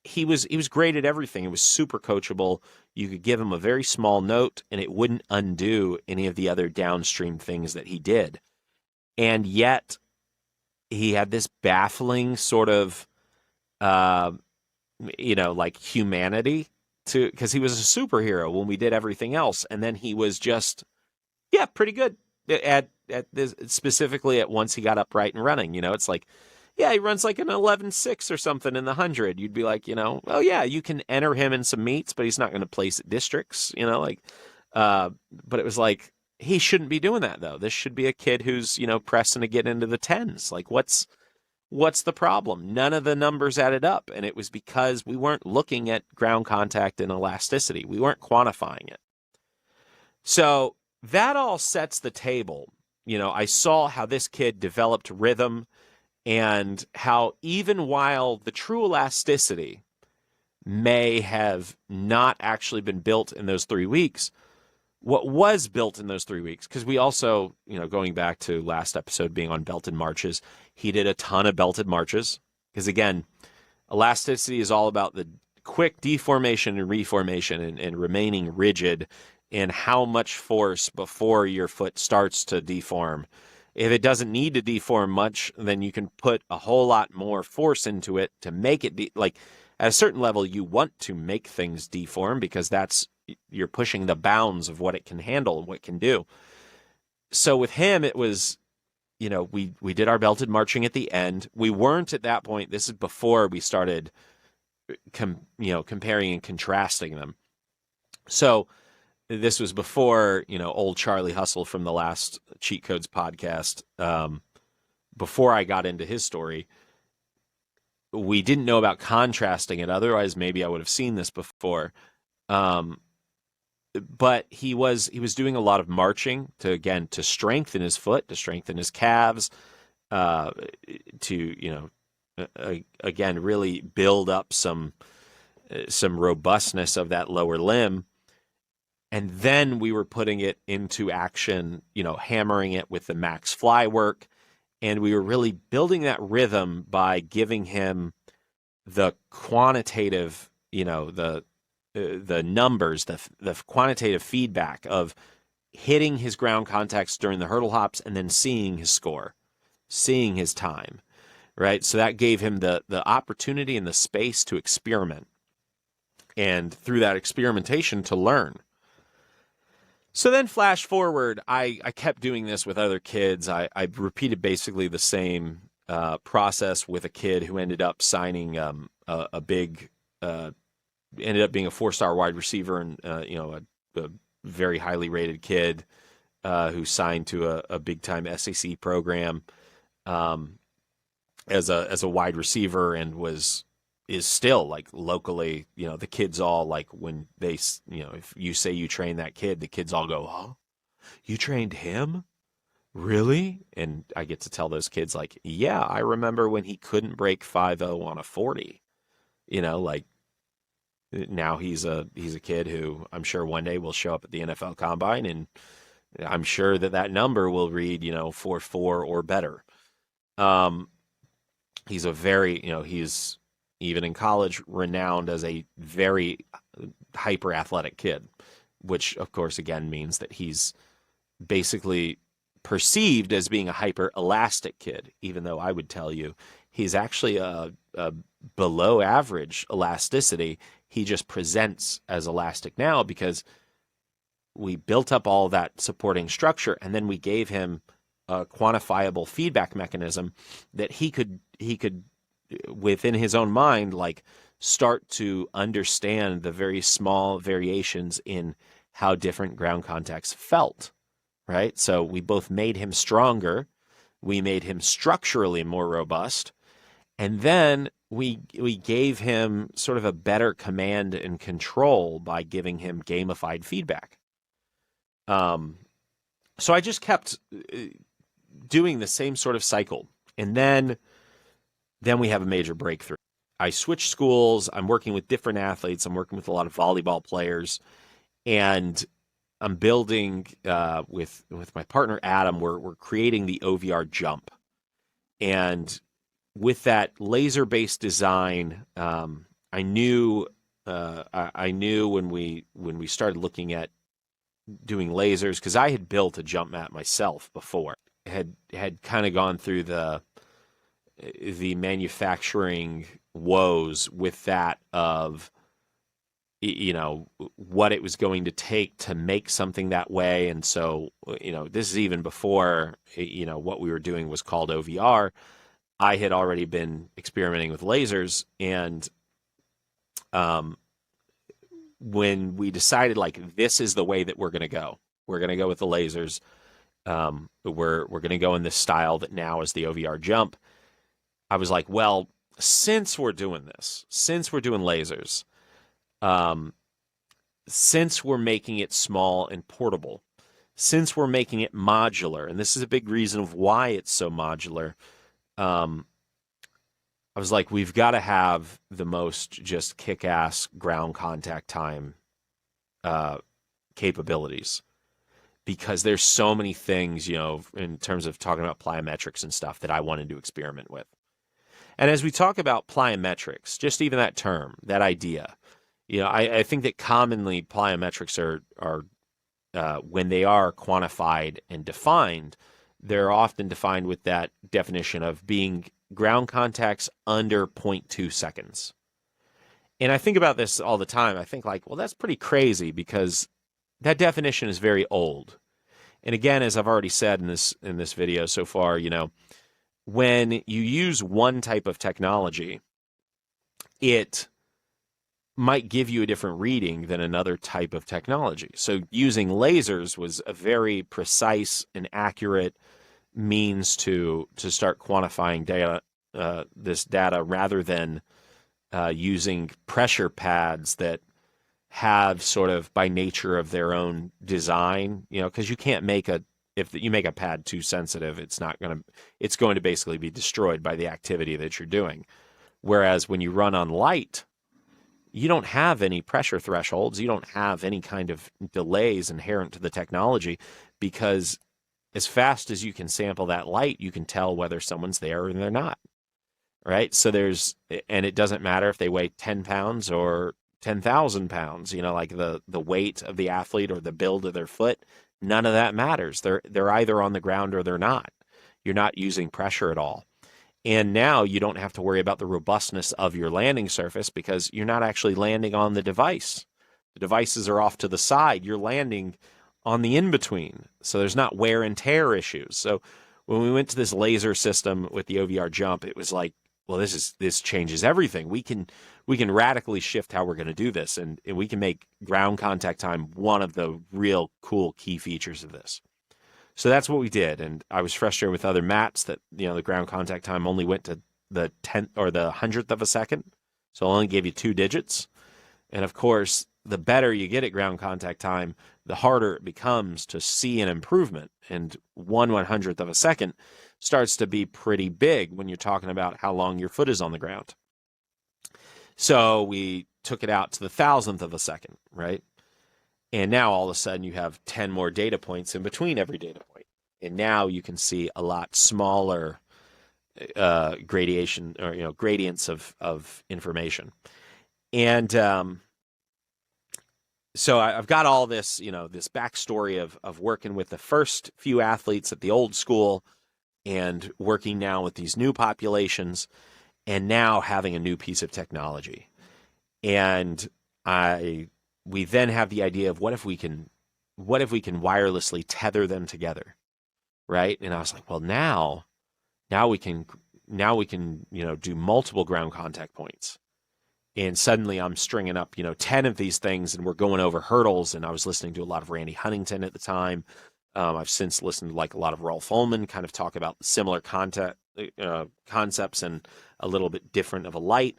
he was great at everything. It was super coachable. You could give him a very small note and it wouldn't undo any of the other downstream things that he did. And yet he had this baffling sort of, like humanity because he was a superhero when we did everything else. And then he was just, pretty good at this, specifically at once he got upright and running. It's like, he runs like an 11.6 or something in the 100. You'd be like, oh yeah, you can enter him in some meets, but he's not going to place at districts, but it was like, he shouldn't be doing that though. This should be a kid who's, pressing to get into the 10s. Like what's the problem? None of the numbers added up. And it was because we weren't looking at ground contact and elasticity. We weren't quantifying it. So that all sets the table. I saw how this kid developed rhythm and how even while the true elasticity may have not actually been built in those 3 weeks, what was built in those 3 weeks, because we also, going back to last episode being on belted marches, he did a ton of belted marches. Because again, elasticity is all about the quick deformation and reformation and remaining rigid and how much force before your foot starts to deform. If it doesn't need to deform much, then you can put a whole lot more force into it to make it at a certain level. You want to make things deform because you're pushing the bounds of what it can handle and what it can do. So with him, it was, we did our belted marching at the end. We weren't at that point. This is before we started, comparing and contrasting them. So this was before, old Charlie Hustle from the last Cheat Codes podcast, before I got into his story. We didn't know about contrasting it. Otherwise, maybe I would have seen this before. But he was doing a lot of marching to strengthen his foot, to strengthen his calves, to, again, really build up some robustness of that lower limb. And then we were putting it into action, hammering it with the max fly work. And we were really building that rhythm by giving him the quantitative, the numbers, the quantitative feedback of hitting his ground contacts during the hurdle hops and then seeing his score, seeing his time, right? So that gave him the opportunity and the space to experiment. And through that experimentation to learn. So then flash forward, I kept doing this with other kids. I repeated basically the same process with a kid who ended up signing a big, ended up being a 4-star wide receiver and, a very highly rated kid who signed to a big-time SEC program as a wide receiver and is still like locally, the kids all like when they, if you say you train that kid, the kids all go, "Huh? You trained him? Really?" And I get to tell those kids like, "Yeah, I remember when he couldn't break 5.0 on a 40." Like now he's a kid who I'm sure one day will show up at the NFL Combine, and I'm sure that number will read, 4.4 or better. He's a very, he's even in college, renowned as a very hyper athletic kid, which of course, again, means that he's basically perceived as being a hyper elastic kid, even though I would tell you he's actually a below average elasticity. He just presents as elastic now because we built up all that supporting structure and then we gave him a quantifiable feedback mechanism that he could within his own mind, like start to understand the very small variations in how different ground contacts felt, right? So we both made him stronger. We made him structurally more robust. And then we gave him sort of a better command and control by giving him gamified feedback. So I just kept doing the same sort of cycle. And then we have a major breakthrough. I switched schools. I'm working with different athletes. I'm working with a lot of volleyball players. And I'm building with my partner, Adam, we're creating the OVR jump. And with that laser-based design, I knew when we started looking at doing lasers, because I had built a jump mat myself before, had kind of gone through the manufacturing woes with that of, what it was going to take to make something that way. And so, this is even before, what we were doing was called OVR. I had already been experimenting with lasers. And when we decided, like, this is the way that we're going to go with the lasers. We're going to go in this style that now is the OVR jump. I was like, well, since we're doing lasers, since we're making it small and portable, since we're making it modular, and this is a big reason of why it's so modular, I was like, we've got to have the most just kick-ass ground contact time capabilities, because there's so many things, in terms of talking about plyometrics and stuff that I wanted to experiment with. And as we talk about plyometrics, just even that term, that idea, I think that commonly plyometrics are when they are quantified and defined, they're often defined with that definition of being ground contacts under 0.2 seconds. And I think about this all the time. I think like, well, that's pretty crazy because that definition is very old. And again, as I've already said in this video so far, when you use one type of technology, it might give you a different reading than another type of technology. So using lasers was a very precise and accurate means to start quantifying data, this data, rather than using pressure pads that have sort of by nature of their own design, because you can't make if you make a pad too sensitive, it's going to basically be destroyed by the activity that you're doing. Whereas when you run on light, you don't have any pressure thresholds. You don't have any kind of delays inherent to the technology, because as fast as you can sample that light, you can tell whether someone's there or they're not. Right? So and it doesn't matter if they weigh 10 pounds or 10,000 pounds, like the weight of the athlete or the build of their foot, none of that matters. They're either on the ground or they're not. You're not using pressure at all. And now you don't have to worry about the robustness of your landing surface, because you're not actually landing on the device. The devices are off to the side. You're landing on the in-between. So there's not wear and tear issues. So when we went to this laser system with the OVR jump, it was like, well, this changes everything. We can radically shift how we're going to do this, and we can make ground contact time one of the real cool key features of this. So that's what we did, and I was frustrated with other mats that the ground contact time only went to the 10th or the 100th of a second, so it only gave you 2 digits. And of course, the better you get at ground contact time, the harder it becomes to see an improvement. And 1/100th of a second starts to be pretty big when you're talking about how long your foot is on the ground. So we took it out to the 1,000th of a second, right? And now all of a sudden you have 10 more data points in between every data point. And now you can see a lot smaller gradation, or gradients of information. And so I've got all this, this backstory of working with the first few athletes at the old school and working now with these new populations, and now having a new piece of technology. And we then have the idea of what if we can wirelessly tether them together, right? And I was like, well, now we can do multiple ground contact points. And suddenly I'm stringing up 10 of these things, and we're going over hurdles. And I was listening to a lot of Randy Huntington at the time. I've since listened to a lot of Rolf Ullman kind of talk about similar concepts and a little bit different of a light.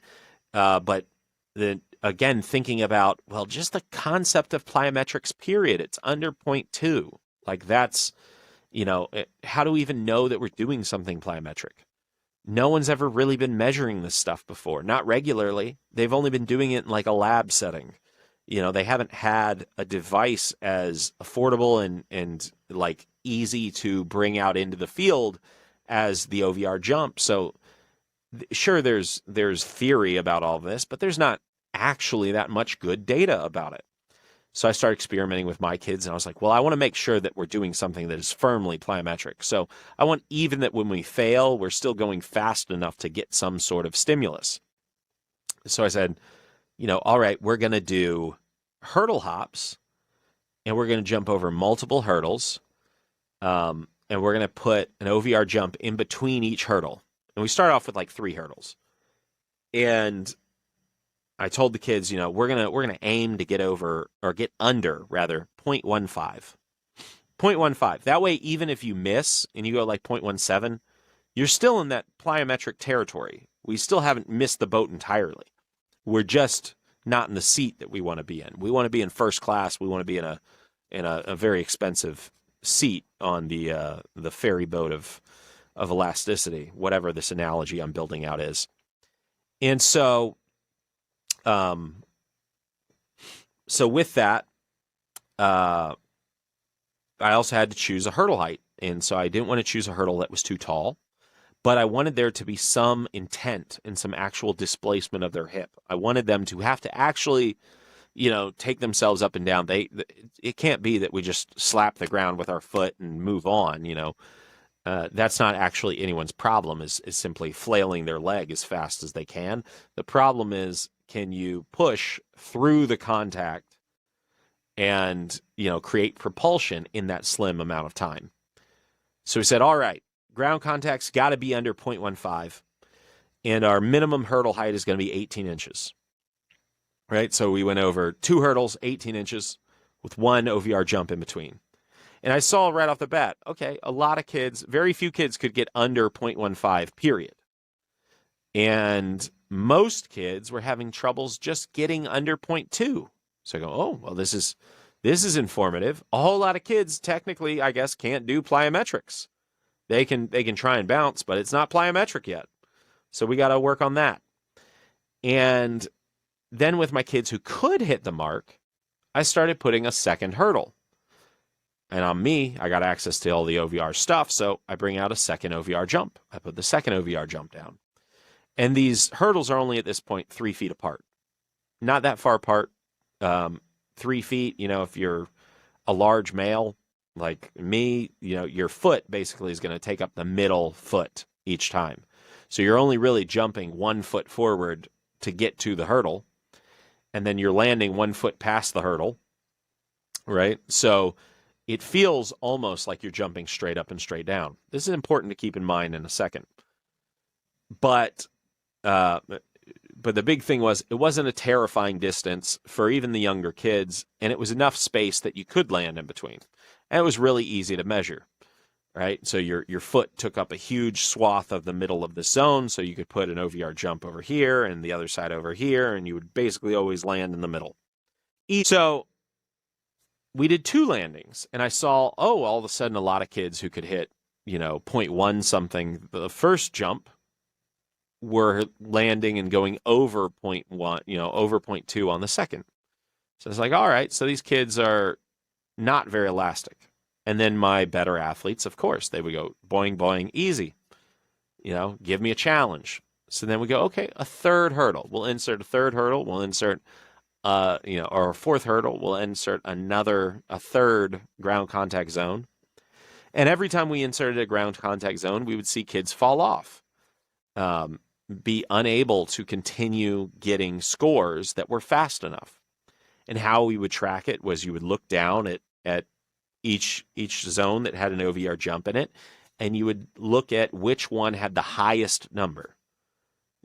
But then again, thinking about, well, just the concept of plyometrics, period. It's under 0.2. That's, how do we even know that we're doing something plyometric? No one's ever really been measuring this stuff before, not regularly. They've only been doing it in a lab setting. They haven't had a device as affordable and easy to bring out into the field as the OVR jump. So sure, there's theory about all of this, but there's not actually that much good data about it. So I started experimenting with my kids, and I was like, well, I want to make sure that we're doing something that is firmly plyometric. So I want even that when we fail, we're still going fast enough to get some sort of stimulus. So I said, all right, we're going to do hurdle hops, and we're going to jump over multiple hurdles, and we're going to put an OVR jump in between each hurdle. And we start off with 3 hurdles. And I told the kids, we're gonna aim to get over, or get under rather, 0.15. 0.15. That way, even if you miss and you go 0.17, you're still in that plyometric territory. We still haven't missed the boat entirely. We're just not in the seat that we want to be in. We want to be in first class. We want to be in a very expensive seat on the ferry boat of elasticity, whatever this analogy I'm building out is. And so, so with that, I also had to choose a hurdle height. And so I didn't want to choose a hurdle that was too tall, but I wanted there to be some intent and some actual displacement of their hip. I wanted them to have to actually, take themselves up and down. It can't be that we just slap the ground with our foot and move on, That's not actually anyone's problem, is simply flailing their leg as fast as they can. The problem is, can you push through the contact and, create propulsion in that slim amount of time? So we said, all right, ground contact's got to be under 0.15, and our minimum hurdle height is going to be 18 inches. Right? So we went over 2 hurdles, 18 inches, with 1 OVR jump in between. And I saw right off the bat, okay, a lot of kids, very few kids could get under 0.15, period. And most kids were having troubles just getting under 0.2. So I go, oh, well, this is informative. A whole lot of kids technically, I guess, can't do plyometrics. They can try and bounce, but it's not plyometric yet. So we got to work on that. And then with my kids who could hit the mark, I started putting a second hurdle. And on me, I got access to all the OVR stuff, so I bring out a second OVR jump. I put the second OVR jump down. And these hurdles are only at this point 3 feet apart. Not that far apart. 3 feet, if you're a large male like me, your foot basically is going to take up the middle foot each time. So you're only really jumping 1 foot forward to get to the hurdle. And then you're landing 1 foot past the hurdle, right? So it feels almost like you're jumping straight up and straight down. This is important to keep in mind in a second. But the big thing was, it wasn't a terrifying distance for even the younger kids, and it was enough space that you could land in between. And it was really easy to measure, right? So your foot took up a huge swath of the middle of the zone, so you could put an OVR jump over here and the other side over here, and you would basically always land in the middle. So we did 2 landings, and I saw, all of a sudden a lot of kids who could hit, 0.1 something the first jump were landing and going over 0.1, over 0.2 on the second. So it's like, all right, so these kids are not very elastic. And then my better athletes, of course, they would go boing, boing, easy. Give me a challenge. So then we go, okay, a third hurdle. We'll insert a third hurdle. We'll insert, or a fourth hurdle. We'll insert a third ground contact zone. And every time we inserted a ground contact zone, we would see kids fall off, be unable to continue getting scores that were fast enough. And how we would track it was, you would look down at each zone that had an OVR jump in it, and you would look at which one had the highest number.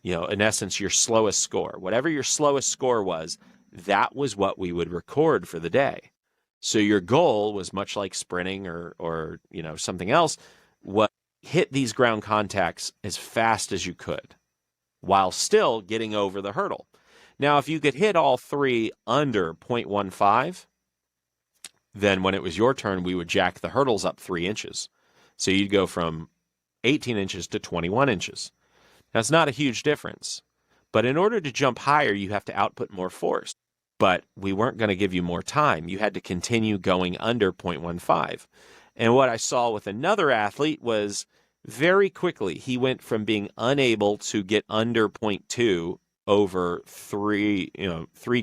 In essence, your slowest score. Whatever your slowest score was, that was what we would record for the day. So your goal was, much like sprinting or something else, was hit these ground contacts as fast as you could, while still getting over the hurdle. Now, if you could hit all 3 under 0.15, then when it was your turn, we would jack the hurdles up 3 inches. So you'd go from 18 inches to 21 inches. Now, it's not a huge difference, but in order to jump higher, you have to output more force. But we weren't going to give you more time. You had to continue going under 0.15. And what I saw with another athlete was, very quickly, he went from being unable to get under 0.2 over 3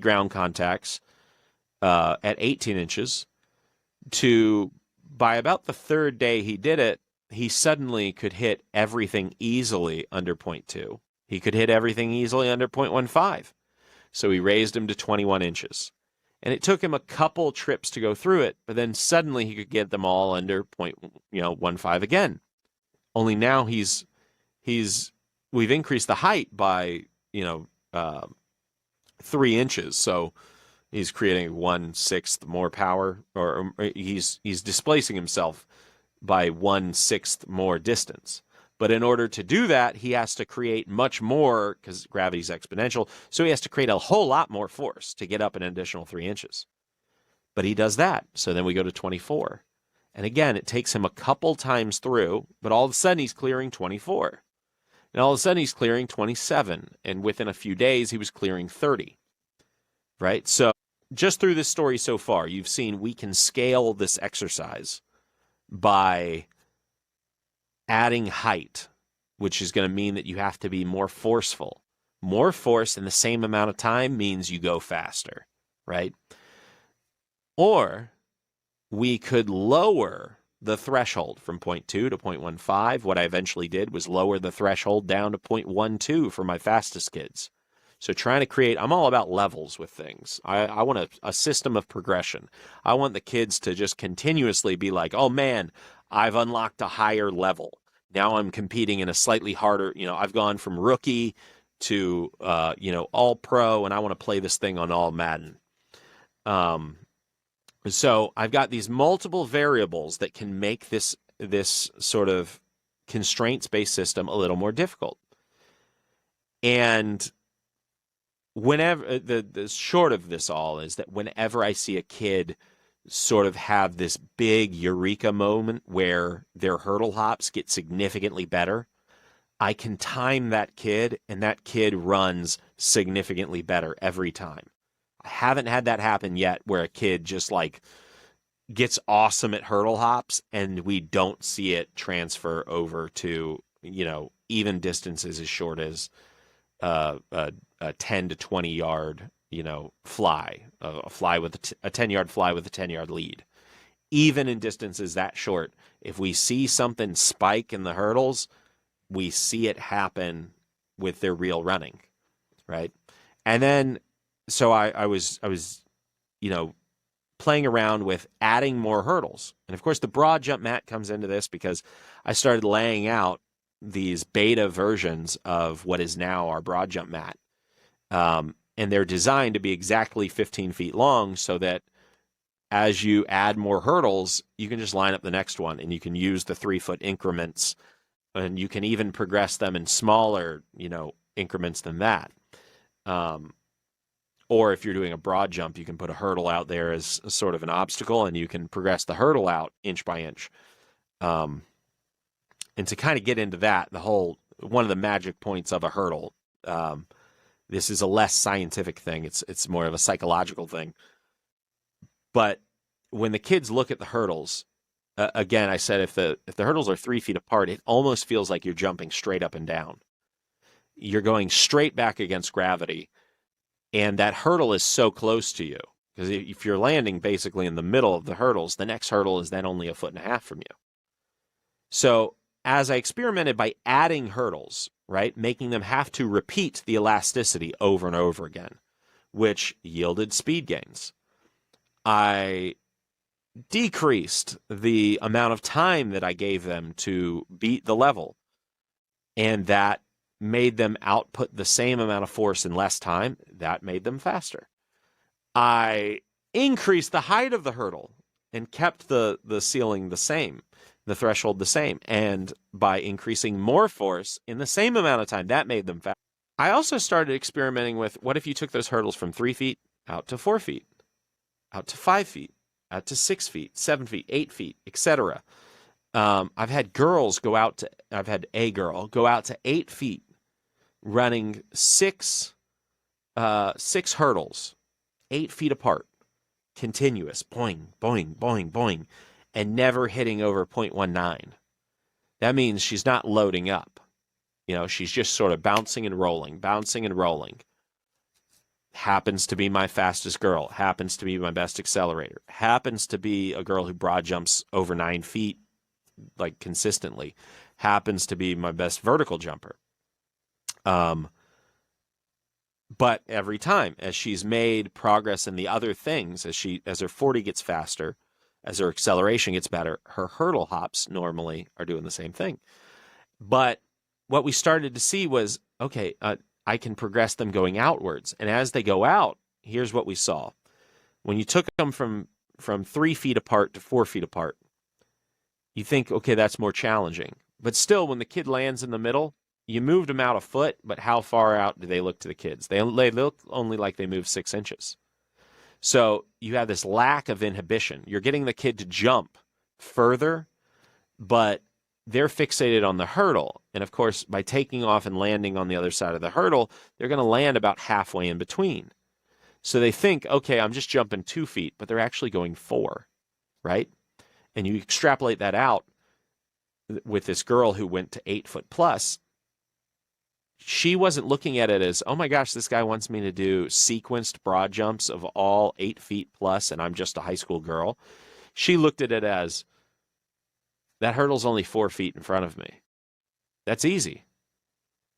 ground contacts at 18 inches to, by about the third day he did it, he suddenly could hit everything easily under 0.2. He could hit everything easily under 0.15. So we raised him to 21 inches. And it took him a couple trips to go through it, but then suddenly he could get them all under 0.15 again. Only now we've increased the height by 3 inches, so he's creating 1/6 more power, or he's displacing himself by 1/6 more distance. But in order to do that, he has to create much more, because gravity's exponential, so he has to create a whole lot more force to get up an additional 3 inches. But he does that, so then we go to 24. And again, it takes him a couple times through, but all of a sudden he's clearing 24. And all of a sudden he's clearing 27, and within a few days he was clearing 30, right? So just through this story so far, you've seen we can scale this exercise by adding height, which is going to mean that you have to be more forceful. More force in the same amount of time means you go faster, right? Or we could lower the threshold from 0.2 to 0.15. What I eventually did was lower the threshold down to 0.12 for my fastest kids. So trying to create, I'm all about levels with things. I want a system of progression. I want the kids to just continuously be like, oh man, I've unlocked a higher level. Now I'm competing in a slightly harder, I've gone from rookie to, all pro, and I want to play this thing on all Madden. So I've got these multiple variables that can make this sort of constraints-based system a little more difficult. And whenever the short of this all is that whenever I see a kid sort of have this big eureka moment where their hurdle hops get significantly better, I can time that kid, and that kid runs significantly better every time. I haven't had that happen yet where a kid just like gets awesome at hurdle hops and we don't see it transfer over to, even distances as short as a 10 to 20 yard, fly, a fly with a 10-yard fly with a 10-yard lead. Even in distances that short, if we see something spike in the hurdles, we see it happen with their real running, right? And then, so I was, playing around with adding more hurdles. And of course, the broad jump mat comes into this because I started laying out these beta versions of what is now our broad jump mat. And they're designed to be exactly 15 feet long so that as you add more hurdles, you can just line up the next one and you can use the 3-foot increments, and you can even progress them in smaller, increments than that. Or if you're doing a broad jump, you can put a hurdle out there as a sort of an obstacle, and you can progress the hurdle out inch by inch. And to kind of get into that, one of the magic points of a hurdle, this is a less scientific thing. It's more of a psychological thing. But when the kids look at the hurdles, again, I said if the hurdles are 3 feet apart, it almost feels like you're jumping straight up and down. You're going straight back against gravity. And that hurdle is so close to you, because if you're landing basically in the middle of the hurdles, the next hurdle is then only 1.5 feet from you. So as I experimented by adding hurdles, right, making them have to repeat the elasticity over and over again, which yielded speed gains, I decreased the amount of time that I gave them to beat the level, and that made them output the same amount of force in less time. That made them faster. I increased the height of the hurdle and kept the ceiling the same, the threshold the same. And by increasing more force in the same amount of time, that made them faster. I also started experimenting with, what if you took those hurdles from 3 feet out to 4 feet, out to 5 feet, out to 6 feet, 7 feet, 8 feet, etc. I've had a girl go out to 8 feet, running six hurdles, 8 feet apart, continuous, boing, boing, boing, boing, and never hitting over 0.19. That means she's not loading up. She's just sort of bouncing and rolling, bouncing and rolling. Happens to be my fastest girl, happens to be my best accelerator, happens to be a girl who broad jumps over 9 feet, like consistently, happens to be my best vertical jumper. But every time, as she's made progress in the other things, as her 40 gets faster, as her acceleration gets better, her hurdle hops normally are doing the same thing. But what we started to see was, okay, I can progress them going outwards. And as they go out, here's what we saw. When you took them from 3 feet apart to 4 feet apart, you think, okay, that's more challenging. But still, when the kid lands in the middle, you moved them out a foot, but how far out do they look to the kids? They look only like they move 6 inches. So you have this lack of inhibition. You're getting the kid to jump further, but they're fixated on the hurdle. And of course, by taking off and landing on the other side of the hurdle, they're going to land about halfway in between. So they think, okay, I'm just jumping 2 feet, but they're actually going 4, right? And you extrapolate that out with this girl who went to 8 foot plus. She wasn't looking at it as, oh my gosh, this guy wants me to do sequenced broad jumps of all 8 feet plus, and I'm just a high school girl. She looked at it as, that hurdle's only 4 feet in front of me. That's easy.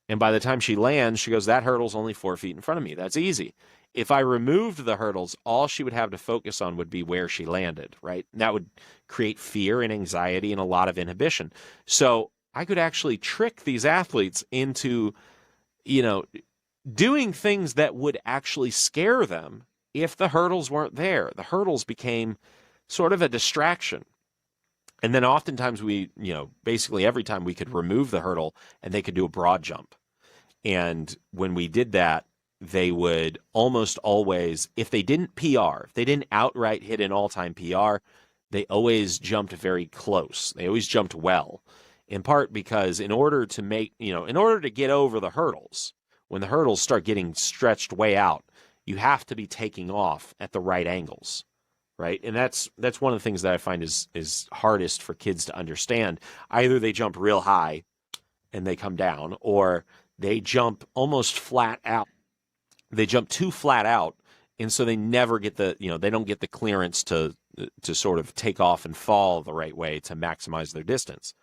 And by the time she lands, she goes, that hurdle's only 4 feet in front of me. That's easy. If I removed the hurdles, all she would have to focus on would be where she landed, right? And that would create fear and anxiety and a lot of inhibition. So I could actually trick these athletes into, doing things that would actually scare them if the hurdles weren't there. The hurdles became sort of a distraction. And then oftentimes basically every time we could remove the hurdle and they could do a broad jump. And when we did that, they would almost always, if they didn't PR, if they didn't outright hit an all-time PR, they always jumped very close. They always jumped well, in part because in order to get over the hurdles, when the hurdles start getting stretched way out, you have to be taking off at the right angles, right? And that's one of the things that I find is hardest for kids to understand. Either they jump real high and they come down, or they jump almost flat out. They jump too flat out, and so they never get they don't get the clearance to sort of take off and fall the right way to maximize their distance.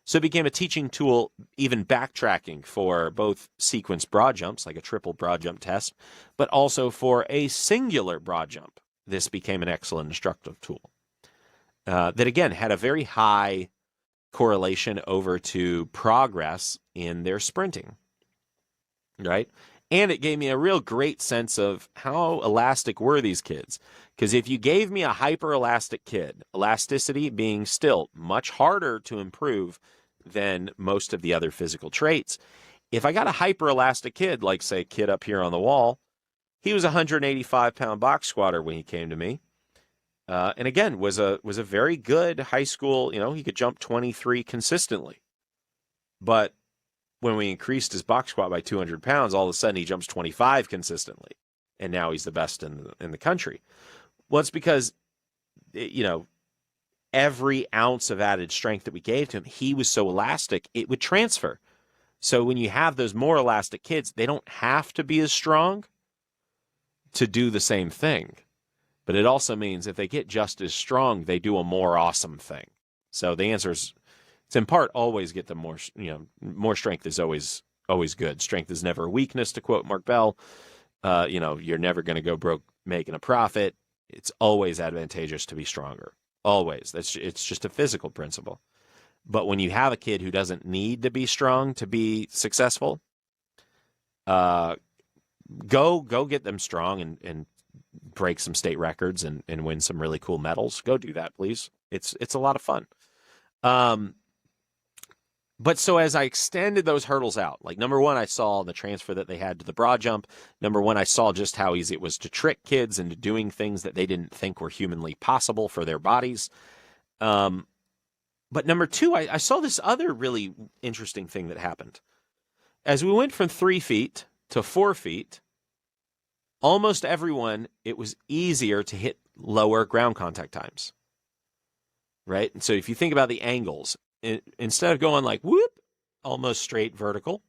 So it became a teaching tool, even backtracking for both sequence broad jumps, like a triple broad jump test, but also for a singular broad jump. This became an excellent instructive tool that, again, had a very high correlation over to progress in their sprinting, right? And it gave me a real great sense of how elastic were these kids. Because if you gave me a hyper-elastic kid, elasticity being still much harder to improve than most of the other physical traits, if I got a hyper-elastic kid, like, say, kid up here on the wall, he was a 185-pound box squatter when he came to me. And again, was a very good high school, he could jump 23 consistently. But when we increased his box squat by 200 pounds, all of a sudden he jumps 25 consistently. And now he's the best in the country. Well, it's because, every ounce of added strength that we gave to him, he was so elastic, it would transfer. So when you have those more elastic kids, they don't have to be as strong to do the same thing. But it also means if they get just as strong, they do a more awesome thing. So the answer is, it's in part always get them more, more strength is always good. Strength is never a weakness, to quote Mark Bell. You're never going to go broke making a profit. It's always advantageous to be stronger. Always. It's just a physical principle. But when you have a kid who doesn't need to be strong to be successful, go get them strong and break some state records and win some really cool medals. Go do that, please. It's a lot of fun. But so as I extended those hurdles out, like number one, I saw the transfer that they had to the broad jump. Number one, I saw just how easy it was to trick kids into doing things that they didn't think were humanly possible for their bodies. But number two, I saw this other really interesting thing that happened. As we went from 3 feet to 4 feet, almost everyone, it was easier to hit lower ground contact times, right? And so if you think about the angles, instead of going like whoop, almost straight vertical,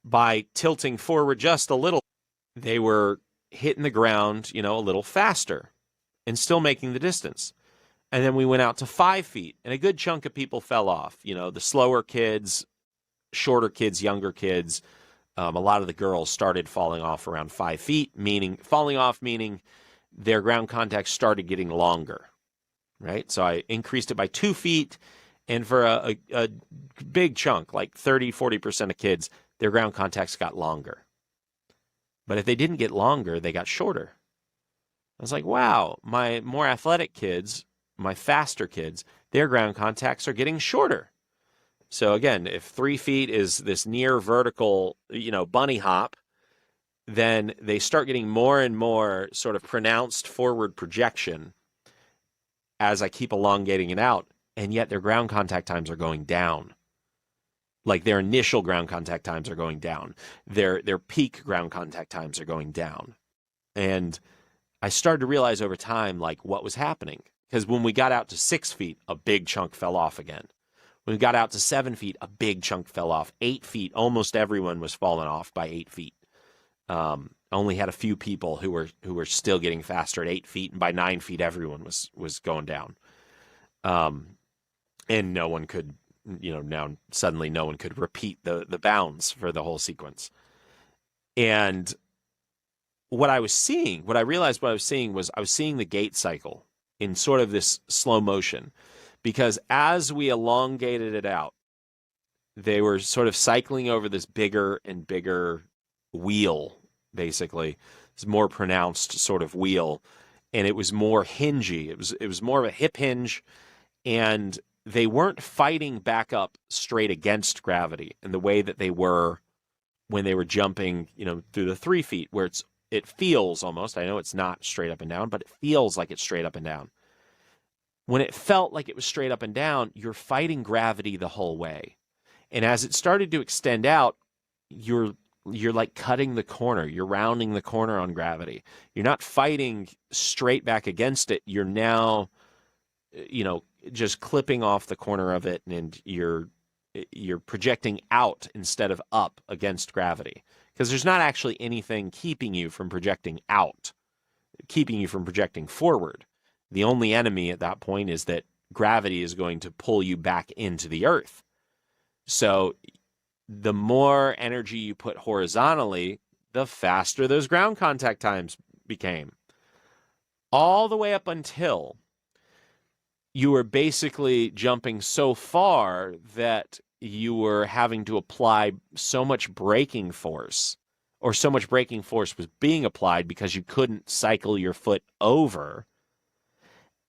by tilting forward just a little, they were hitting the ground, a little faster and still making the distance. And then we went out to 5 feet, and a good chunk of people fell off. The slower kids, shorter kids, younger kids. A lot of the girls started falling off around 5 feet, meaning their ground contact started getting longer, right? So I increased it by 2 feet. And for a big chunk, like 30, 40% of kids, their ground contacts got longer. But if they didn't get longer, they got shorter. I was like, wow, my more athletic kids, my faster kids, their ground contacts are getting shorter. So again, if 3 feet is this near vertical, bunny hop, then they start getting more and more sort of pronounced forward projection as I keep elongating it out, and yet their ground contact times are going down. Like their initial ground contact times are going down. Their peak ground contact times are going down. And I started to realize over time, like, what was happening. Because when we got out to 6 feet, a big chunk fell off again. When we got out to 7 feet, a big chunk fell off. 8 feet, almost everyone was falling off by 8 feet. Only had a few people who were still getting faster at 8 feet, and by 9 feet, everyone was going down. And no one could, now suddenly no one could repeat the bounds for the whole sequence. And what I realized what I was seeing was I was seeing the gait cycle in sort of this slow motion, because as we elongated it out, they were sort of cycling over this bigger and bigger wheel, basically. It's more pronounced sort of wheel, and it was more hingy. It was more of a hip hinge, and they weren't fighting back up straight against gravity in the way that they were when they were jumping, through the 3 feet, where it feels almost, I know it's not straight up and down, but it feels like it's straight up and down. When it felt like it was straight up and down, you're fighting gravity the whole way. And as it started to extend out, you're like cutting the corner. You're rounding the corner on gravity. You're not fighting straight back against it. You're now, just clipping off the corner of it, and you're projecting out instead of up against gravity. Because there's not actually anything keeping you from projecting out, keeping you from projecting forward. The only enemy at that point is that gravity is going to pull you back into the earth. So the more energy you put horizontally, the faster those ground contact times became. All the way up until you were basically jumping so far that you were having to apply so much braking force, or so much braking force was being applied because you couldn't cycle your foot over.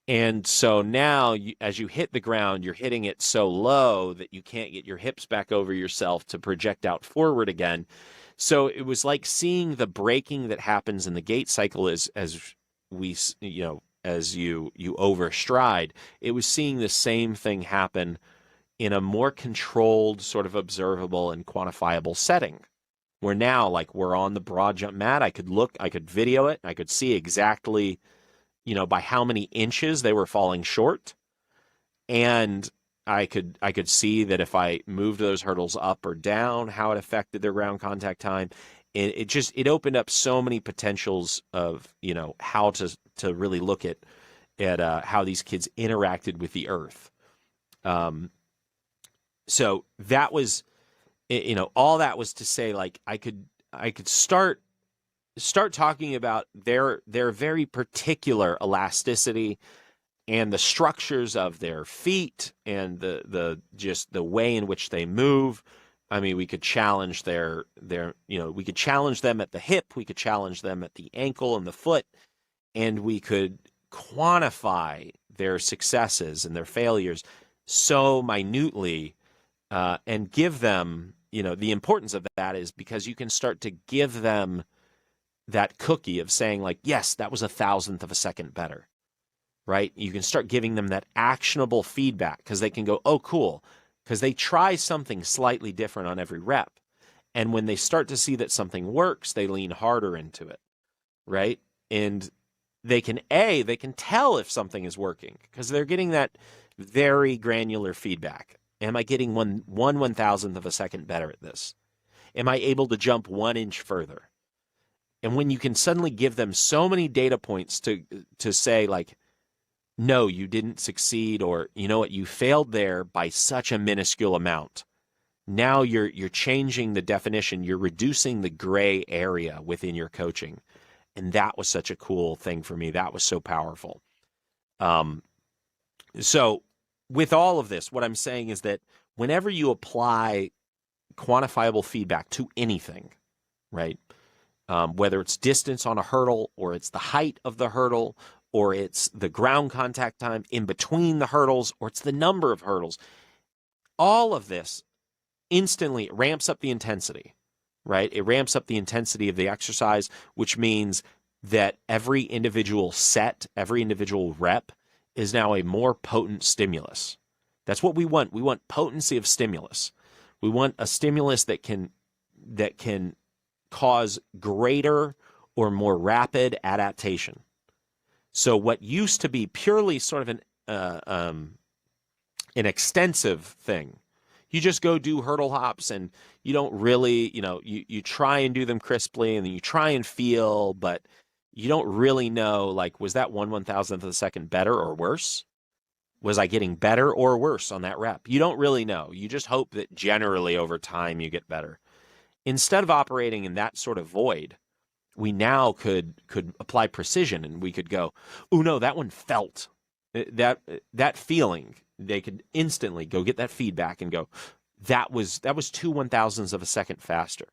And so now, as you hit the ground, you're hitting it so low that you can't get your hips back over yourself to project out forward again. So it was like seeing the braking that happens in the gait cycle as we, as you overstride. It was seeing the same thing happen in a more controlled, sort of observable and quantifiable setting, where now, like, we're on the broad jump mat. I could video it, I could see exactly, by how many inches they were falling short. And I could see that if I moved those hurdles up or down, how it affected their ground contact time. And it opened up so many potentials of, how to really look at how these kids interacted with the earth. So that was, all that was to say, like, I could start talking about their very particular elasticity and the structures of their feet and the way in which they move. I mean, we could challenge we could challenge them at the hip, we could challenge them at the ankle and the foot, and we could quantify their successes and their failures so minutely, and give them, the importance of that is because you can start to give them that cookie of saying, like, yes, that was 1,000th of a second better, right? You can start giving them that actionable feedback, because they can go, oh, cool, because they try something slightly different on every rep. And when they start to see that something works, they lean harder into it, right? And they can tell if something is working, because they're getting that very granular feedback. Am I getting one 1,000th of a second better at this? Am I able to jump 1 inch further? And when you can suddenly give them so many data points to say, like, no, you didn't succeed, or, you know what, you failed there by such a minuscule amount. Now you're changing the definition. You're reducing the gray area within your coaching. And that was such a cool thing for me. That was so powerful. So with all of this, what I'm saying is that whenever you apply quantifiable feedback to anything, right? Whether it's distance on a hurdle, or it's the height of the hurdle, or it's the ground contact time in between the hurdles, or it's the number of hurdles, All of this instantly ramps up the intensity, right? It ramps up the intensity of the exercise, which means that every individual set, every individual rep is now a more potent stimulus. That's what we want. We want potency of stimulus. We want a stimulus that can cause greater or more rapid adaptation. So what used to be purely sort of an extensive thing, you just go do hurdle hops and you don't really, you try and do them crisply and then you try and feel, but you don't really know, like, was that 1/1000th of a second better or worse? Was I getting better or worse on that rep? You don't really know. You just hope that generally over time you get better. Instead of operating in that sort of void, we now could apply precision and we could go, oh no, that one felt that feeling. They could instantly go get that feedback and go, that was 2/1000ths of a second faster.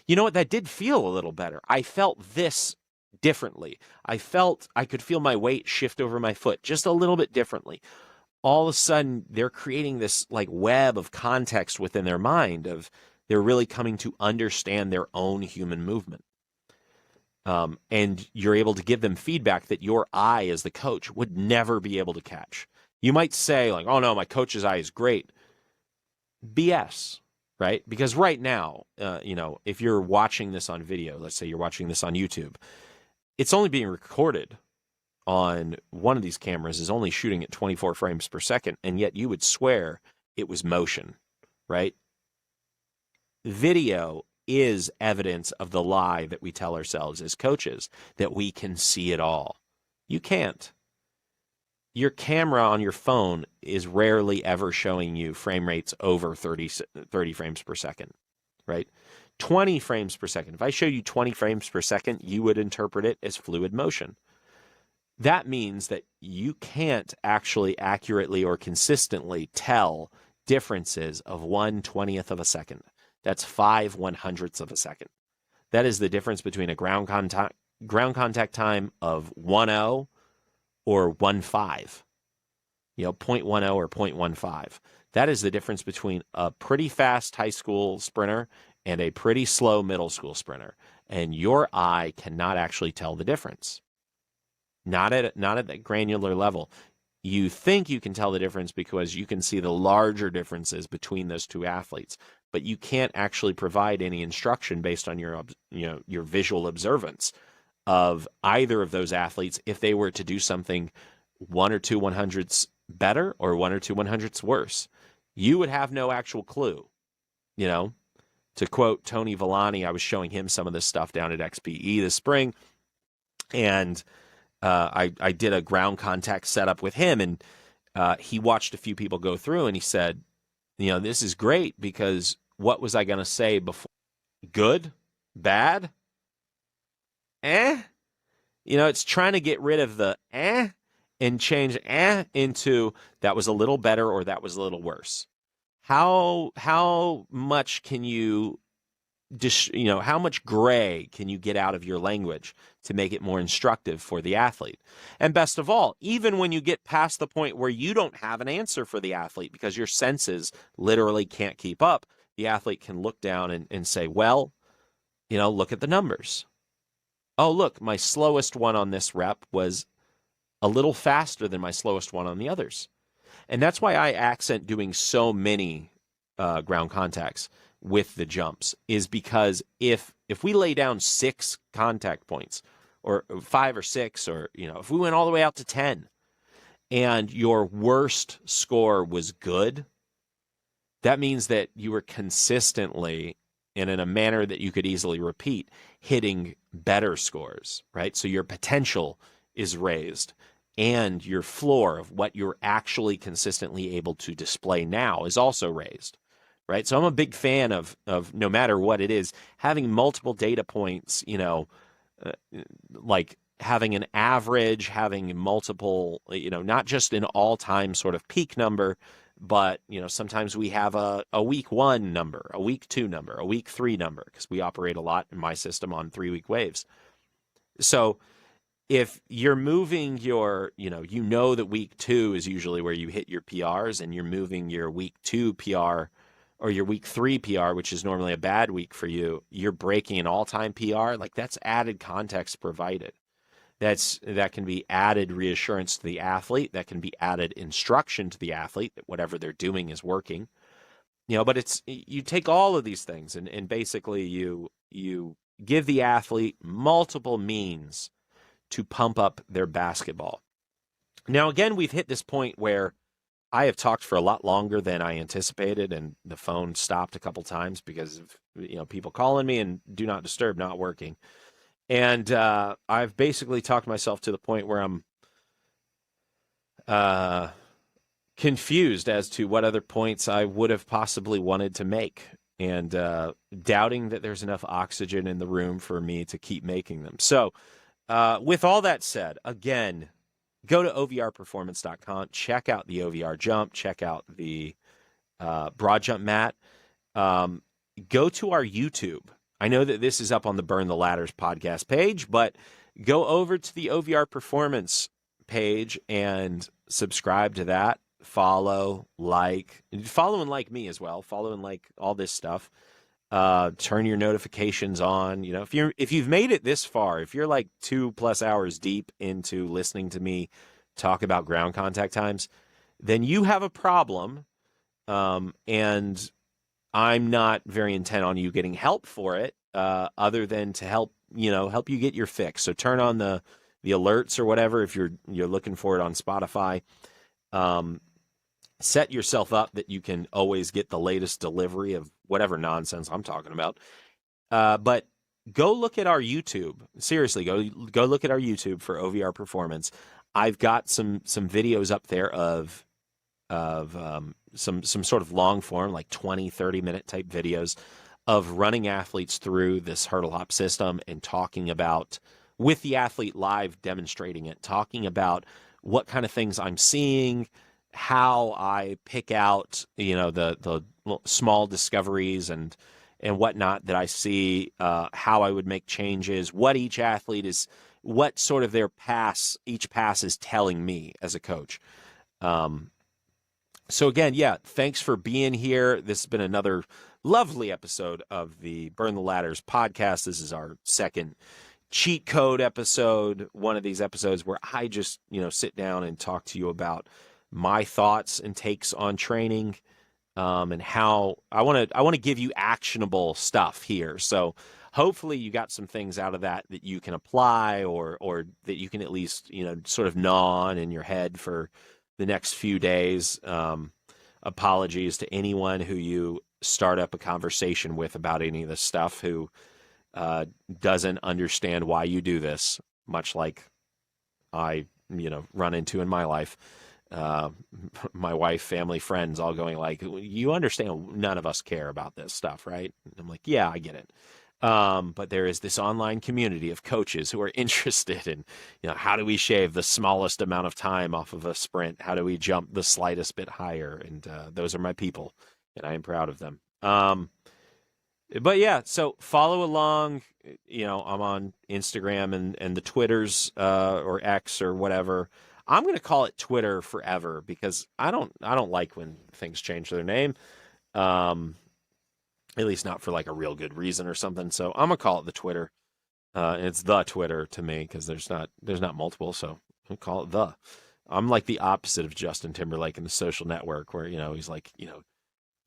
You know what? That did feel a little better. I felt this differently. I could feel my weight shift over my foot just a little bit differently. All of a sudden, they're creating this like web of context within their mind of they're really coming to understand their own human movement. And you're able to give them feedback that your eye as the coach would never be able to catch. You might say like, oh no, my coach's eye is great. BS, right? Because right now, if you're watching this on video, let's say you're watching this on YouTube, it's only being recorded on one of these cameras is only shooting at 24 frames per second, and yet you would swear it was motion, right? Video is evidence of the lie that we tell ourselves as coaches, that we can see it all. You can't. Your camera on your phone is rarely ever showing you frame rates over 30 frames per second, right? 20 frames per second. If I show you 20 frames per second, you would interpret it as fluid motion. That means that you can't actually accurately or consistently tell differences of 1/20th of a second. That's 5/100ths of a second. That is the difference between a ground contact time of 1.0 or 1.5. 0.10 or 0.15. That is the difference between a pretty fast high school sprinter and a pretty slow middle school sprinter. And your eye cannot actually tell the difference. Not at that granular level. You think you can tell the difference because you can see the larger differences between those two athletes, but you can't actually provide any instruction based on your visual observance of either of those athletes if they were to do something 1 or 2/100ths better or 1 or 2/100ths worse. You would have no actual clue. To quote Tony Villani, I was showing him some of this stuff down at XPE this spring, and I did a ground contact setup with him, and he watched a few people go through, and he said, this is great because what was I going to say before? Good? Bad? It's trying to get rid of the and change into that was a little better or that was a little worse. How much can you how much gray can you get out of your language to make it more instructive for the athlete? And best of all, even when you get past the point where you don't have an answer for the athlete because your senses literally can't keep up, the athlete can look down and say, well, look at the numbers. Oh, look, my slowest one on this rep was a little faster than my slowest one on the others. And that's why I accent doing so many ground contacts with the jumps, is because if we lay down 6 contact points or 5 or 6, or if we went all the way out to 10 and your worst score was good, that means that you were consistently and in a manner that you could easily repeat hitting better scores, right? So your potential is raised and your floor of what you're actually consistently able to display now is also raised. Right. So I'm a big fan of no matter what it is, having multiple data points, like having an average, having multiple, not just an all-time sort of peak number, but, sometimes we have a week 1 number, a week 2 number, a week 3 number, because we operate a lot in my system on 3-week waves. So if you're moving your, you know that week 2 is usually where you hit your PRs, and you're moving your week 2 PR or your week 3 PR, which is normally a bad week for you, you're breaking an all-time PR, like that's added context provided. That can be added reassurance to the athlete. That can be added instruction to the athlete that whatever they're doing is working. But you take all of these things and basically you give the athlete multiple means to pump up their basketball. Now, again, we've hit this point where I have talked for a lot longer than I anticipated, and the phone stopped a couple times because of people calling me and do not disturb not working. And I've basically talked myself to the point where I'm confused as to what other points I would have possibly wanted to make, and doubting that there's enough oxygen in the room for me to keep making them. So with all that said, again, go to OVRperformance.com, check out the OVR jump, check out the broad jump mat. Go to our YouTube. I know that this is up on the Burn the Ladders podcast page, but go over to the OVR Performance page and subscribe to that. Follow and like me as well. Follow and like all this stuff. Turn your notifications on. If you've made it this far, if you're like 2+ hours deep into listening to me talk about ground contact times, then you have a problem. And I'm not very intent on you getting help for it, other than to help you get your fix. So turn on the alerts or whatever if you're looking for it on Spotify. Set yourself up that you can always get the latest delivery of whatever nonsense I'm talking about. But go look at our YouTube. Seriously, go look at our YouTube for OVR Performance. I've got some videos up there of some sort of long form, like 20-30 minute type videos of running athletes through this hurdle hop system and talking about, with the athlete live demonstrating it, talking about what kind of things I'm seeing, how I pick out, the small discoveries and whatnot that I see, how I would make changes, what each athlete is, what sort of each pass is telling me as a coach. So again, thanks for being here. This has been another lovely episode of the Burn the Ladders podcast. This is our second cheat code episode, one of these episodes where I just, sit down and talk to you about my thoughts and takes on training, and how I want to give you actionable stuff here. So hopefully you got some things out of that you can apply, or that you can at least, sort of gnaw on in your head for the next few days. Apologies to anyone who you start up a conversation with about any of this stuff who doesn't understand why you do this, much like I, run into in my life. My wife, family, friends, all going like, you understand none of us care about this stuff, right? And I'm like, yeah, I get it. But there is this online community of coaches who are interested in, how do we shave the smallest amount of time off of a sprint? How do we jump the slightest bit higher? And those are my people, and I am proud of them. But so follow along. I'm on Instagram and the Twitters, or X or whatever. I'm going to call it Twitter forever because I don't like when things change their name. At least not for like a real good reason or something. So I'm gonna call it the Twitter. And it's the Twitter to me because there's not multiple. So I'll call it the. I'm like the opposite of Justin Timberlake in The Social Network, where he's like,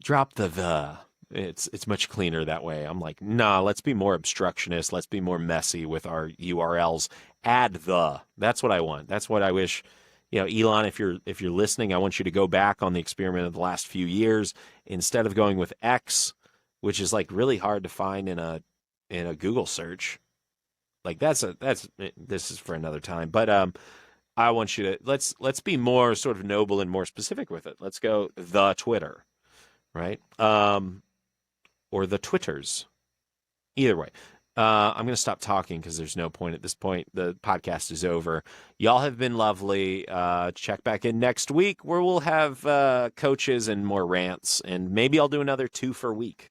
drop the. It's much cleaner that way. I'm like, nah, let's be more obstructionist. Let's be more messy with our URLs. Add the. That's what I want. That's what I wish. Elon, if you're listening, I want you to go back on the experiment of the last few years. Instead of going with X, which is like really hard to find in a Google search. Like this is for another time. But I want you to let's be more sort of noble and more specific with it. Let's go the Twitter, right? Or the Twitters. Either way. I'm going to stop talking because there's no point at this point. The podcast is over. Y'all have been lovely. Check back in next week where we'll have coaches and more rants, and maybe I'll do another 2 for week.